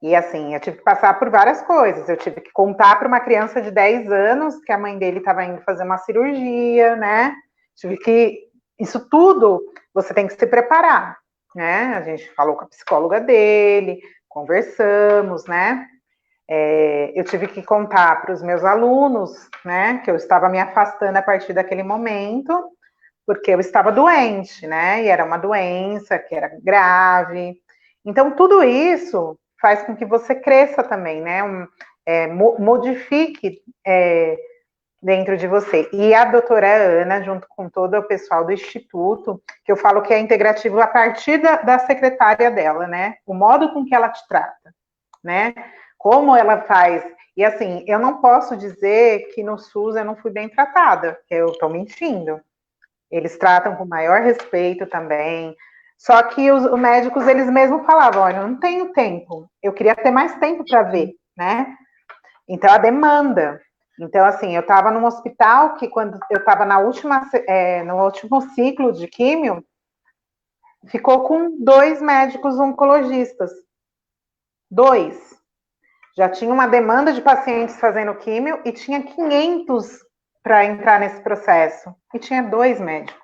E assim, eu tive que passar por várias coisas. Eu tive que contar para uma criança de 10 anos que a mãe dele estava indo fazer uma cirurgia, né? Tive que. Isso tudo você tem que se preparar, né? A gente falou com a psicóloga dele, conversamos, né? Eu tive que contar para os meus alunos, né? Que eu estava me afastando a partir daquele momento, porque eu estava doente, né? E era uma doença que era grave. Então, tudo isso faz com que você cresça também, né? Modifique dentro de você. E a doutora Ana, junto com todo o pessoal do Instituto, que eu falo que é integrativo a partir da secretária dela, né? O modo com que ela te trata, né? Como ela faz. E assim, eu não posso dizer que no SUS eu não fui bem tratada, que eu estou mentindo. Eles tratam com maior respeito também. Só que os médicos, eles mesmos falavam, olha, eu não tenho tempo. Eu queria ter mais tempo para ver, né? Então, a demanda. Então, assim, eu estava num hospital que quando eu estava no último ciclo de químio, ficou com 2 médicos oncologistas. 2. Já tinha uma demanda de pacientes fazendo químio e tinha 500 para entrar nesse processo. E tinha 2 médicos.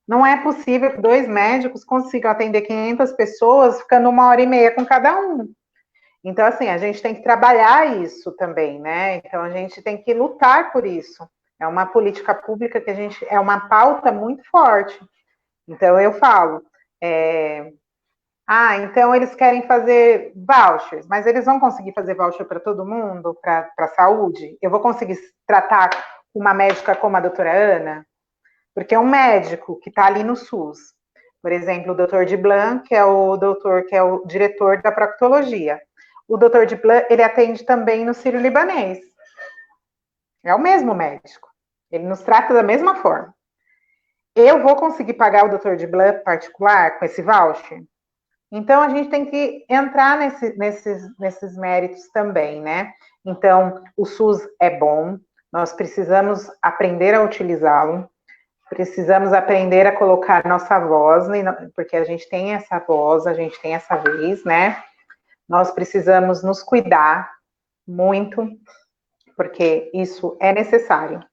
Não é possível que 2 médicos consigam atender 500 pessoas ficando 1h30 com cada um. Então, assim, a gente tem que trabalhar isso também, né? Então, a gente tem que lutar por isso. É uma política pública que é uma pauta muito forte. Então, eu falo, então eles querem fazer vouchers, mas eles vão conseguir fazer voucher para todo mundo, para a saúde? Eu vou conseguir tratar uma médica como a doutora Ana? Porque é um médico que está ali no SUS. Por exemplo, o doutor Diblan, que é o diretor da proctologia. O doutor Diblan, ele atende também no Sírio-Libanês. É o mesmo médico. Ele nos trata da mesma forma. Eu vou conseguir pagar o doutor Diblan particular com esse voucher? Então, a gente tem que entrar nesses méritos também, né? Então, o SUS é bom, nós precisamos aprender a utilizá-lo, precisamos aprender a colocar nossa voz, porque a gente tem essa voz, a gente tem essa vez, né? Nós precisamos nos cuidar muito, porque isso é necessário.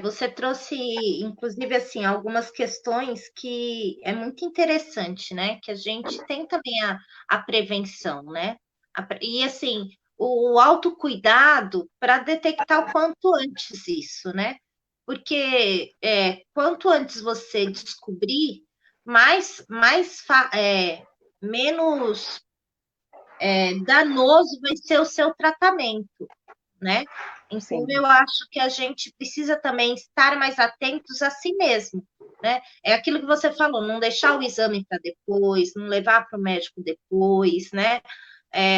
Você trouxe, inclusive, assim, algumas questões que é muito interessante, né? Que a gente tem também a prevenção, né? E, assim, o autocuidado para detectar o quanto antes isso, né? Porque quanto antes você descobrir, menos danoso vai ser o seu tratamento, né? Então, Sim. eu acho que a gente precisa também estar mais atentos a si mesmo, né? É aquilo que você falou, não deixar o exame para depois, não levar para o médico depois, né?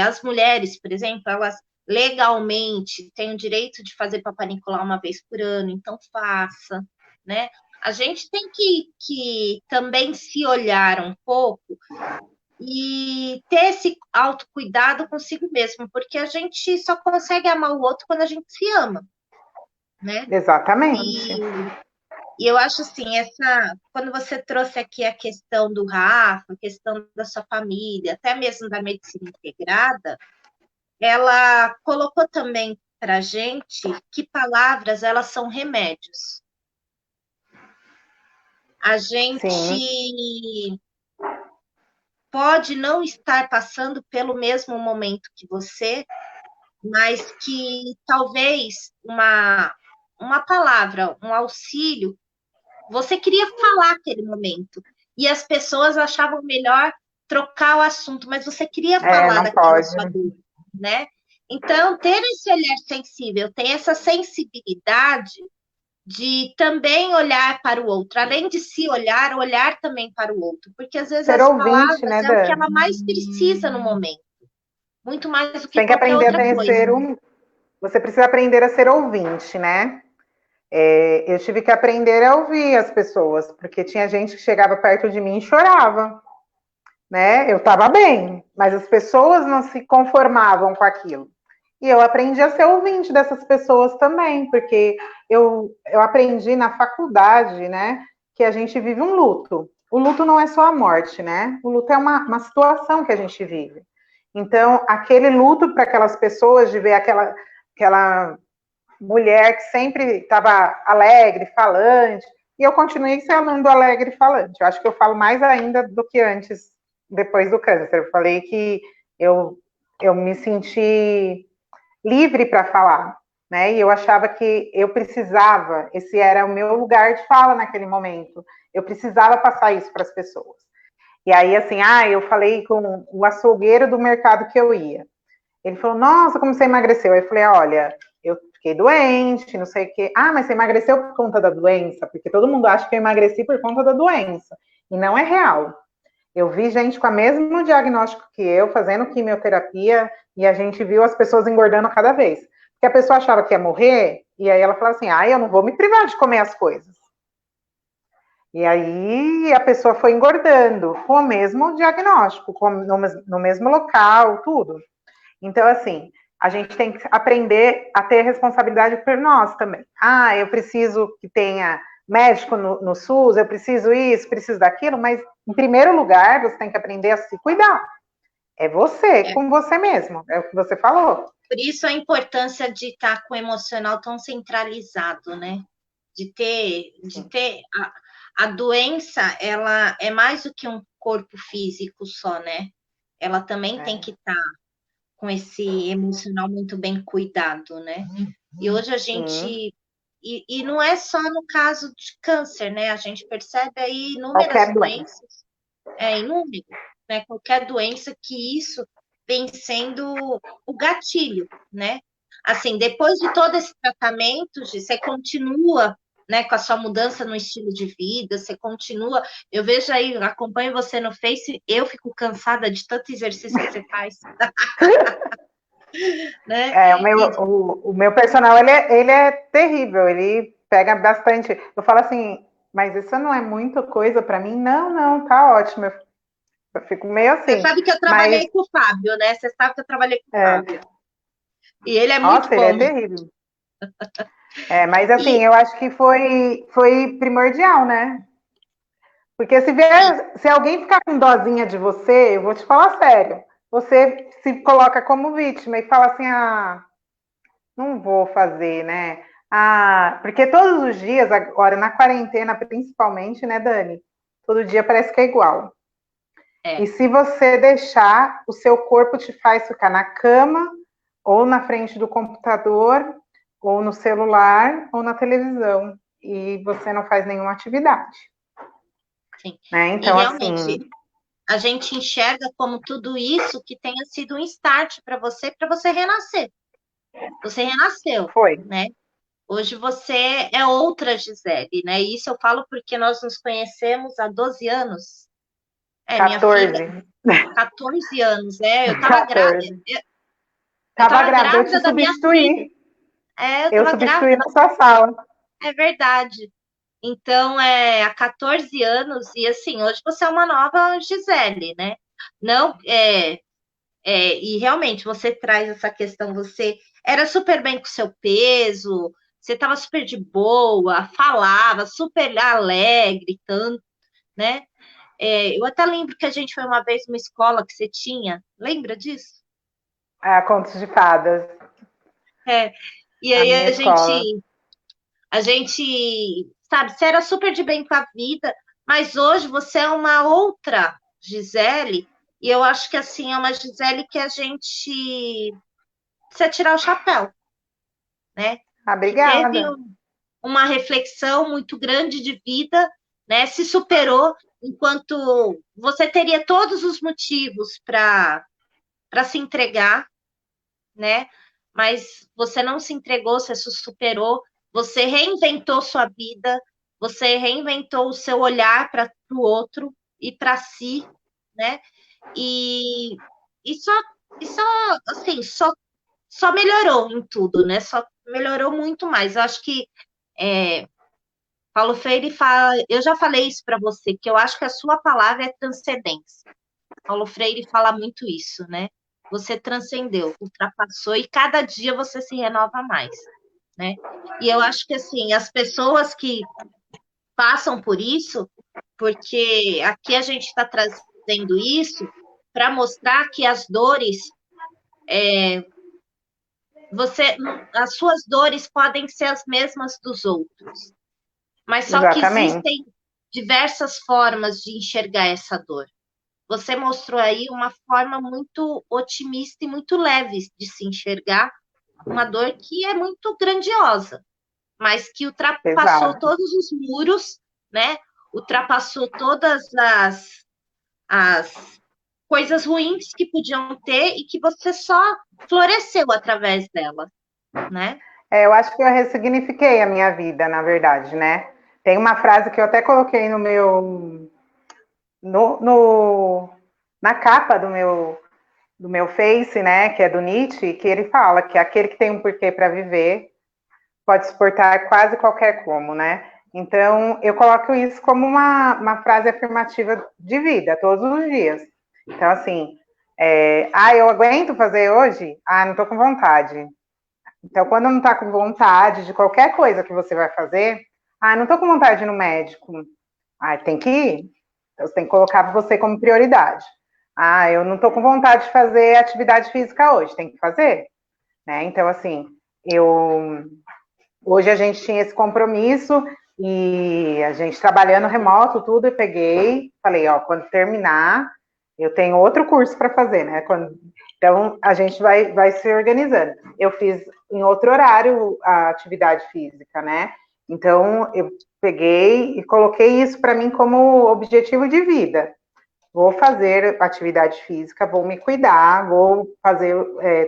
As mulheres, por exemplo, elas legalmente têm o direito de fazer papanicolar uma vez por ano, então faça, né? A gente tem que também se olhar um pouco e ter esse autocuidado consigo mesmo, porque a gente só consegue amar o outro quando a gente se ama, né? Exatamente. E eu acho assim, quando você trouxe aqui a questão do Rafa, a questão da sua família, até mesmo da medicina integrada, ela colocou também para a gente que palavras elas são remédios. A gente Sim. pode não estar passando pelo mesmo momento que você, mas que talvez uma palavra, um auxílio, você queria falar aquele momento, e as pessoas achavam melhor trocar o assunto, mas você queria falar Não daquela pode. sua dor, né? Então, ter esse olhar sensível, ter essa sensibilidade de também olhar para o outro, além de se olhar, olhar também para o outro, porque às vezes Ser as ouvinte, palavras né, é o que Dan? ela mais precisa no momento, muito mais do Você que tem que qualquer aprender outra a coisa. Você precisa aprender a ser ouvinte, né? Eu tive que aprender a ouvir as pessoas, porque tinha gente que chegava perto de mim e chorava, né? Eu estava bem, mas as pessoas não se conformavam com aquilo. E eu aprendi a ser ouvinte dessas pessoas também, porque eu aprendi na faculdade, né, que a gente vive um luto. O luto não é só a morte, né? O luto é uma situação que a gente vive. Então, aquele luto para aquelas pessoas, de ver aquela mulher que sempre estava alegre, falante, e eu continuei sendo alegre e falante. Eu acho que eu falo mais ainda do que antes, depois do câncer. Eu falei que eu, eu me senti livre para falar, né? E eu achava que eu precisava, esse era o meu lugar de fala naquele momento. Eu precisava passar isso para as pessoas. E aí, assim, eu falei com o açougueiro do mercado que eu ia. Ele falou, nossa, como você emagreceu? Aí eu falei, olha, eu fiquei doente, não sei o quê. Ah, mas você emagreceu por conta da doença? Porque todo mundo acha que eu emagreci por conta da doença. E não é real. Eu vi gente com o mesmo diagnóstico que eu, fazendo quimioterapia, e a gente viu as pessoas engordando cada vez. Porque a pessoa achava que ia morrer, e aí ela falava assim, eu não vou me privar de comer as coisas. E aí a pessoa foi engordando com o mesmo diagnóstico, no mesmo local, tudo. Então, assim, a gente tem que aprender a ter responsabilidade por nós também. Eu preciso que tenha médico no SUS, eu preciso isso, preciso daquilo, mas em primeiro lugar, você tem que aprender a se cuidar. É você, com você mesmo, é o que você falou. Por isso a importância de estar com o emocional tão centralizado, né? De ter a doença, ela é mais do que um corpo físico só, né? Ela também tem que estar com esse emocional muito bem cuidado, né? E hoje a gente. E não é só no caso de câncer, né? A gente percebe aí inúmeras doenças, inúmeras, né? Qualquer doença que isso vem sendo o gatilho, né? Assim, depois de todo esse tratamento, você continua, né, com a sua mudança no estilo de vida, você continua. Eu vejo aí, acompanho você no Face, eu fico cansada de tanto exercício que você faz. Né? O meu personal, ele é terrível, ele pega bastante. Eu falo assim, mas isso não é muita coisa para mim? Não, tá ótimo. Eu fico meio assim. Você sabe que eu trabalhei com o Fábio, né? Você sabe que eu trabalhei com o Fábio. E ele é muito bom. Nossa, ele é terrível. Mas assim, eu acho que foi primordial, né? Porque se alguém ficar com dozinha de você, eu vou te falar sério, você se coloca como vítima e fala assim, não vou fazer, né? Porque todos os dias, agora na quarentena principalmente, né, Dani? Todo dia parece que é igual. E se você deixar, o seu corpo te faz ficar na cama, ou na frente do computador, ou no celular, ou na televisão. E você não faz nenhuma atividade. Sim. Né? Então, e realmente, assim, a gente enxerga como tudo isso que tenha sido um start para você renascer. Você renasceu. Foi. Né? Hoje você é outra Gisele, né? E isso eu falo porque nós nos conhecemos há 12 anos. 14. Minha filha, 14 anos, né? Eu estava grávida. Tava grávida, eu te da minha filha. substituí. Eu estava grávida na sua sala. É verdade. Então, há 14 anos, e assim, hoje você é uma nova Gisele, né? Não, e realmente você traz essa questão, você era super bem com seu peso, você estava super de boa, falava, super alegre, tanto, né? Eu até lembro que a gente foi uma vez numa escola que você tinha, lembra disso? Contos de fadas. E aí a gente, sabe, você era super de bem com a vida, mas hoje você é uma outra Gisele, e eu acho que assim, é uma Gisele que a gente precisa tirar o chapéu, né? Obrigada. Que teve uma reflexão muito grande de vida, né? Se superou, enquanto você teria todos os motivos para se entregar, né? Mas você não se entregou, você se superou, você reinventou sua vida, você reinventou o seu olhar para o outro e para si, né? E, e só, assim, só melhorou em tudo, né? Só melhorou muito mais. Eu acho que Paulo Freire fala, eu já falei isso para você, que eu acho que a sua palavra é transcendência. Paulo Freire fala muito isso, né? Você transcendeu, ultrapassou e cada dia você se renova mais, né? E eu acho que assim, as pessoas que passam por isso, porque aqui a gente está trazendo isso, para mostrar que as dores, as suas dores podem ser as mesmas dos outros, mas só que Exatamente. existem diversas formas de enxergar essa dor. Você mostrou aí uma forma muito otimista e muito leve de se enxergar uma dor que é muito grandiosa, mas que ultrapassou Exato. todos os muros, né? Ultrapassou todas as coisas ruins que podiam ter e que você só floresceu através dela, né? Eu acho que eu ressignifiquei a minha vida, na verdade, né? Tem uma frase que eu até coloquei no meu. Na capa do meu Face, né? Que é do Nietzsche, que ele fala que aquele que tem um porquê para viver pode suportar quase qualquer como, né? Então, eu coloco isso como uma frase afirmativa de vida, todos os dias. Então, assim, eu aguento fazer hoje? Não tô com vontade. Então, quando não tá com vontade de qualquer coisa que você vai fazer, não tô com vontade de ir no médico. Tem que ir. Então, você tem que colocar você como prioridade. Eu não tô com vontade de fazer atividade física hoje, tem que fazer, né? Então, assim, hoje a gente tinha esse compromisso e a gente trabalhando remoto, tudo, eu peguei, falei, quando terminar, eu tenho outro curso para fazer, né? Então, a gente vai se organizando. Eu fiz em outro horário a atividade física, né? Então, eu peguei e coloquei isso para mim como objetivo de vida. Vou fazer atividade física, vou me cuidar, vou fazer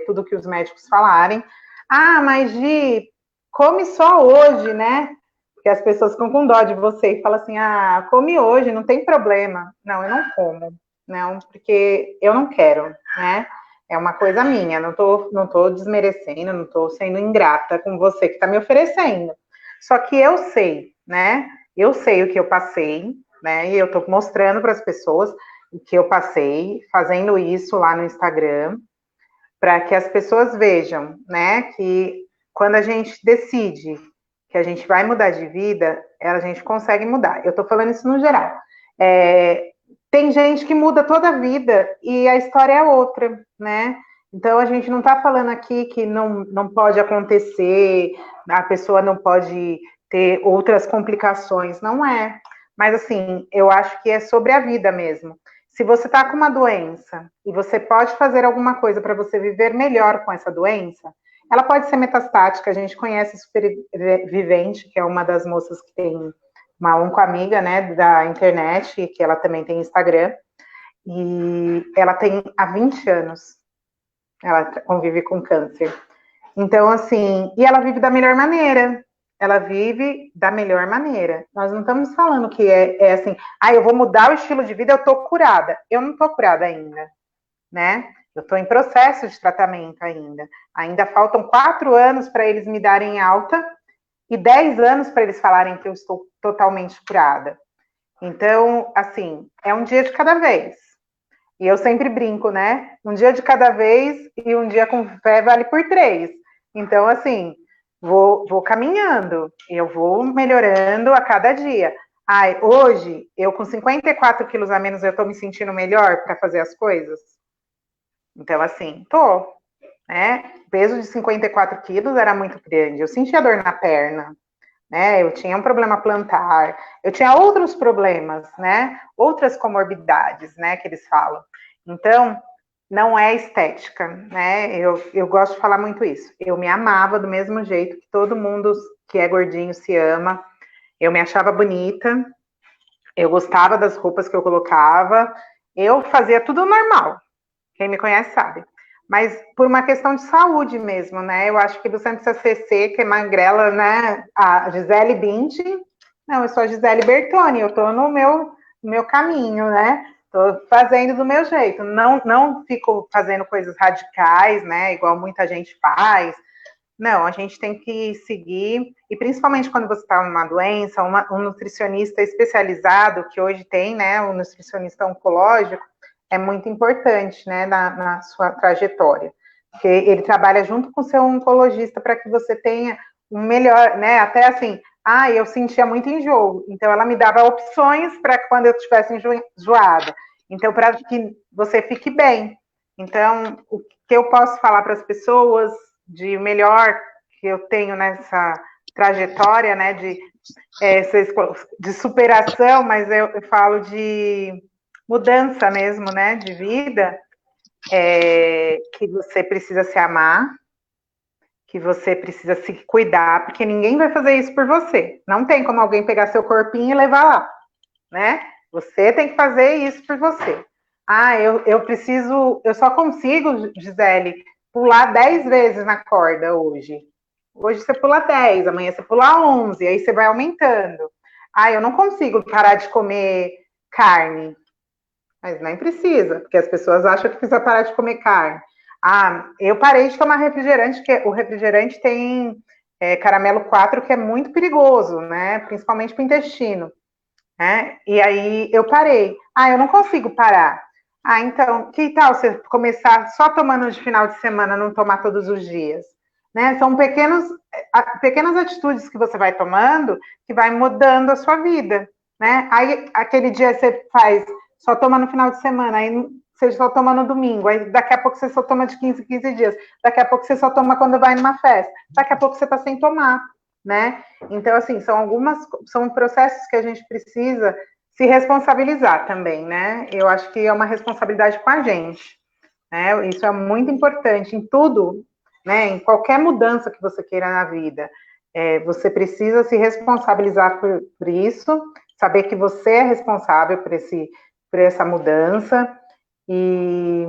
tudo que os médicos falarem. Mas Gi, come só hoje, né? Porque as pessoas ficam com dó de você e falam assim, come hoje, não tem problema. Não, eu não como, não, porque eu não quero, né? É uma coisa minha, não tô desmerecendo, não tô sendo ingrata com você que está me oferecendo. Só que eu sei, né? Eu sei o que eu passei, né? E eu tô mostrando para as pessoas o que eu passei, fazendo isso lá no Instagram, para que as pessoas vejam, né, que quando a gente decide que a gente vai mudar de vida, a gente consegue mudar. Eu estou falando isso no geral. Tem gente que muda toda a vida e a história é outra, né? Então a gente não está falando aqui que não pode acontecer, a pessoa não pode ter outras complicações, não é. Mas assim, eu acho que é sobre a vida mesmo. Se você está com uma doença e você pode fazer alguma coisa para você viver melhor com essa doença, ela pode ser metastática. A gente conhece Supervivente, que é uma das moças que tem uma oncoamiga, né, da internet, que ela também tem Instagram, e ela tem há 20 anos, ela convive com câncer. Então, assim, e ela vive da melhor maneira. Ela vive da melhor maneira. Nós não estamos falando que é assim, eu vou mudar o estilo de vida, eu tô curada. Eu não tô curada ainda, né? Eu tô em processo de tratamento ainda. Ainda faltam 4 anos para eles me darem alta e 10 anos para eles falarem que eu estou totalmente curada. Então, assim, é um dia de cada vez. E eu sempre brinco, né? Um dia de cada vez e um dia com fé vale por 3. Então, assim, vou caminhando, eu vou melhorando a cada dia. Hoje, eu com 54 quilos a menos, eu estou me sentindo melhor para fazer as coisas? Então, assim, tô. Né? O peso de 54 quilos era muito grande. Eu sentia dor na perna, né? Eu tinha um problema plantar, eu tinha outros problemas, né? Outras comorbidades, né? Que eles falam. Então, não é estética, né? Eu gosto de falar muito isso. Eu me amava do mesmo jeito que todo mundo que é gordinho se ama. Eu me achava bonita, eu gostava das roupas que eu colocava, eu fazia tudo normal. Quem me conhece sabe. Mas por uma questão de saúde mesmo, né? Eu acho que você não precisa ser seca e magrela, né? A Gisele Bündchen, não, eu sou a Gisele Bertoni, eu tô no meu caminho, né? Tô fazendo do meu jeito. Não fico fazendo coisas radicais, né? Igual muita gente faz. Não, a gente tem que seguir, e principalmente quando você está numa doença, um nutricionista especializado, que hoje tem, né? Um nutricionista oncológico, é muito importante, né, na sua trajetória, porque ele trabalha junto com o seu oncologista para que você tenha um melhor, né, até assim, eu sentia muito enjoo, então ela me dava opções para quando eu estivesse enjoada, Então, para que você fique bem. Então, o que eu posso falar para as pessoas de melhor que eu tenho nessa trajetória, né, de superação, mas eu falo de mudança mesmo, né, de vida, que você precisa se amar, que você precisa se cuidar, porque ninguém vai fazer isso por você. Não tem como alguém pegar seu corpinho e levar lá, né? Você tem que fazer isso por você. Ah, eu só consigo, Gisele, pular 10 vezes na corda hoje. Hoje você pula 10, amanhã você pula 11, aí você vai aumentando. Ah, eu não consigo parar de comer carne. Mas nem precisa, porque as pessoas acham que precisa parar de comer carne. Ah, eu parei de tomar refrigerante, porque o refrigerante tem caramelo 4, que é muito perigoso, né? Principalmente para o intestino. Né? E aí eu parei. Ah, eu não consigo parar. Ah, então, que tal você começar só tomando de final de semana, não tomar todos os dias? Né? São pequenas atitudes que você vai tomando que vai mudando a sua vida. Né? Aí, aquele dia você faz, só toma no final de semana, aí você só toma no domingo, aí daqui a pouco você só toma de 15 em 15 dias, daqui a pouco você só toma quando vai numa festa, daqui a pouco você está sem tomar. Né? Então, assim, são processos que a gente precisa se responsabilizar também, né? Eu acho que é uma responsabilidade com a gente, né? Isso é muito importante em tudo, né? Em qualquer mudança que você queira na vida, você precisa se responsabilizar por isso, saber que você é responsável por essa mudança, e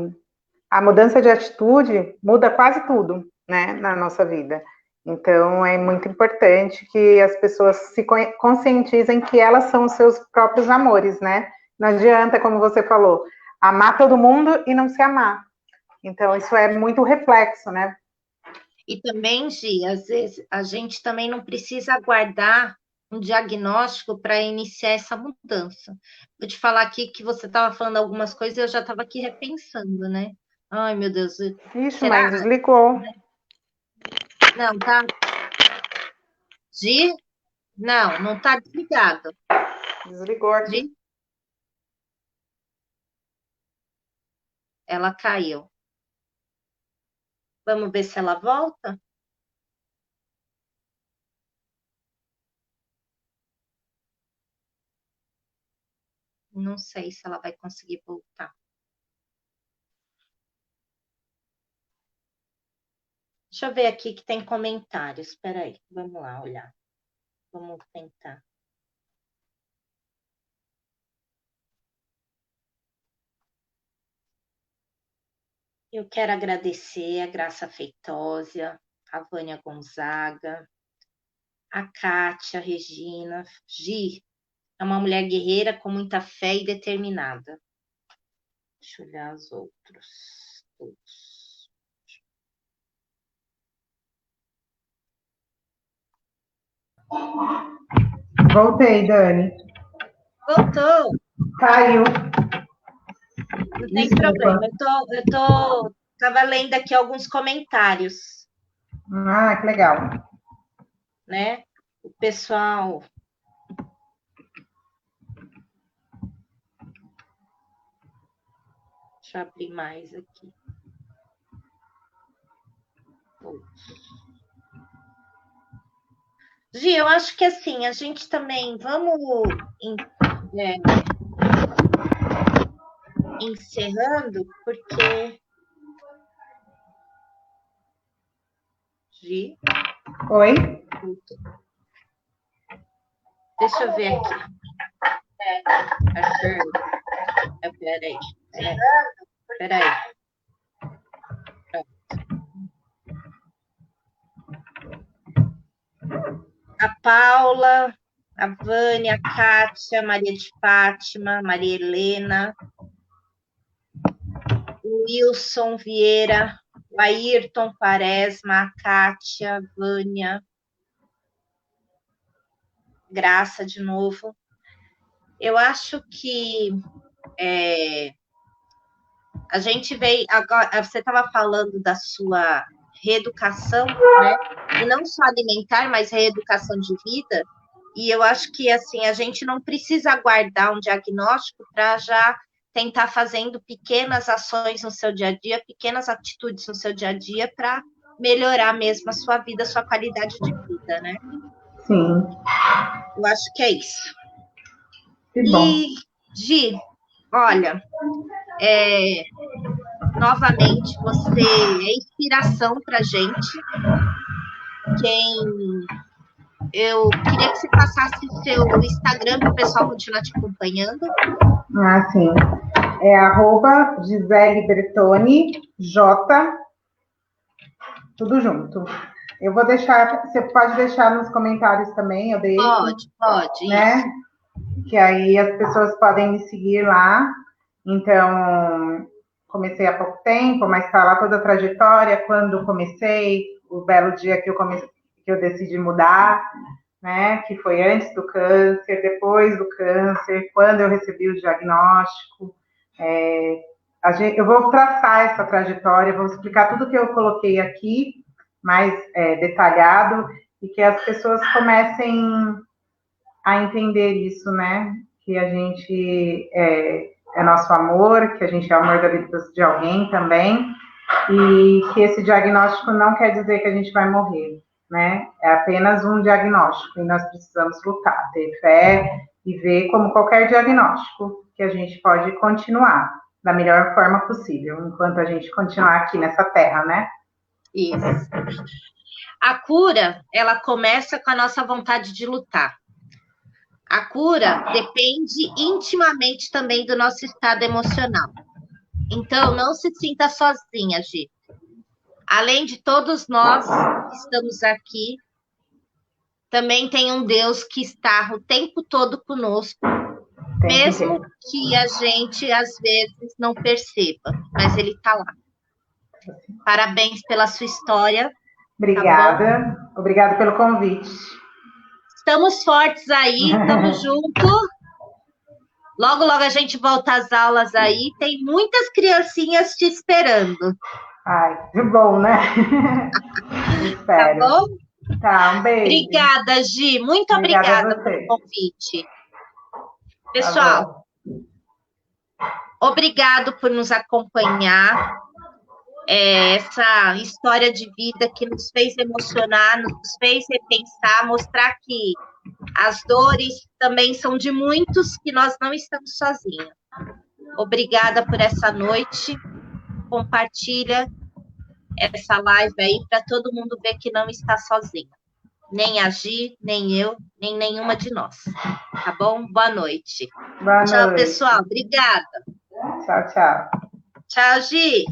a mudança de atitude muda quase tudo, né, na nossa vida. Então, é muito importante que as pessoas se conscientizem que elas são os seus próprios amores, né? Não adianta, como você falou, amar todo mundo e não se amar. Então, isso é muito reflexo, né? E também, Gi, às vezes a gente também não precisa aguardar um diagnóstico para iniciar essa mudança. Vou te falar aqui que você estava falando algumas coisas e eu já estava aqui repensando, né? Ai, meu Deus, Ixi, será? mãe, desligou. Não, tá. Gi? Não, não tá desligado. Desligou aqui. Gi? Ela caiu. Vamos ver se ela volta? Não sei se ela vai conseguir voltar. Deixa eu ver aqui que tem comentários. Espera aí, vamos lá olhar. Vamos tentar. Eu quero agradecer a Graça Feitosa, a Vânia Gonzaga, a Kátia, a Regina, Gi, é uma mulher guerreira com muita fé e determinada. Deixa eu olhar os outros. Todos. Voltei, Dani. Voltou. Caiu. Não tem problema. Tava lendo aqui alguns comentários. Ah, que legal. Né? O pessoal. Deixa eu abrir mais aqui. Gi, eu acho que assim, a gente também vamos encerrando, porque. Gi? Oi? Deixa eu ver aqui. Peraí. A Paula, a Vânia, a Kátia, Maria de Fátima, Maria Helena, o Wilson Vieira, o Ayrton Quaresma, a Kátia, a Vânia, Graça de novo. Eu acho que a gente veio. Agora, você estava falando da sua reeducação, né? E não só alimentar, mas reeducação de vida. E eu acho que assim a gente não precisa aguardar um diagnóstico para já tentar fazendo pequenas ações no seu dia a dia, pequenas atitudes no seu dia a dia para melhorar mesmo a sua vida, a sua qualidade de vida, né? Sim. Eu acho que é isso. Que bom. E, Gi, olha, novamente, você é inspiração para gente. Eu queria que você passasse o seu Instagram para o pessoal continuar te acompanhando. Ah, sim. É @Gisele Bertoni, J, tudo junto. Eu vou deixar, você pode deixar nos comentários também, eu deixo. Pode, né? isso. Que aí as pessoas podem me seguir lá. Então, comecei há pouco tempo, mas está lá toda a trajetória, quando comecei, o belo dia que eu decidi mudar, né? Que foi antes do câncer, depois do câncer, quando eu recebi o diagnóstico. Eu vou traçar essa trajetória, vou explicar tudo que eu coloquei aqui, mais detalhado, e que as pessoas comecem a entender isso, né? Que a gente é nosso amor, que a gente é o amor da vida de alguém também, e que esse diagnóstico não quer dizer que a gente vai morrer, né? É apenas um diagnóstico e nós precisamos lutar, ter fé e ver como qualquer diagnóstico que a gente pode continuar da melhor forma possível, enquanto a gente continuar aqui nessa terra, né? Isso. A cura, ela começa com a nossa vontade de lutar. A cura depende intimamente também do nosso estado emocional. Então, não se sinta sozinha, Gi. Além de todos nós que estamos aqui, também tem um Deus que está o tempo todo conosco, mesmo que a gente, às vezes, não perceba, mas Ele está lá. Parabéns pela sua história. Obrigada. Tá, obrigada pelo convite. Estamos fortes aí, estamos juntos. Logo, logo a gente volta às aulas aí. Tem muitas criancinhas te esperando. Ai, que bom, né? Tá bom? Tá, um beijo. Obrigada, Gi. Muito obrigada pelo convite. Pessoal, obrigado por nos acompanhar. Essa história de vida que nos fez emocionar, nos fez repensar, mostrar que as dores também são de muitos, que nós não estamos sozinhos. Obrigada por essa noite. Compartilha essa live aí para todo mundo ver que não está sozinho. Nem a Gi, nem eu, nem nenhuma de nós. Tá bom? Boa noite. Boa Tchau, noite. pessoal. Obrigada. Tchau, tchau. Tchau, Gi.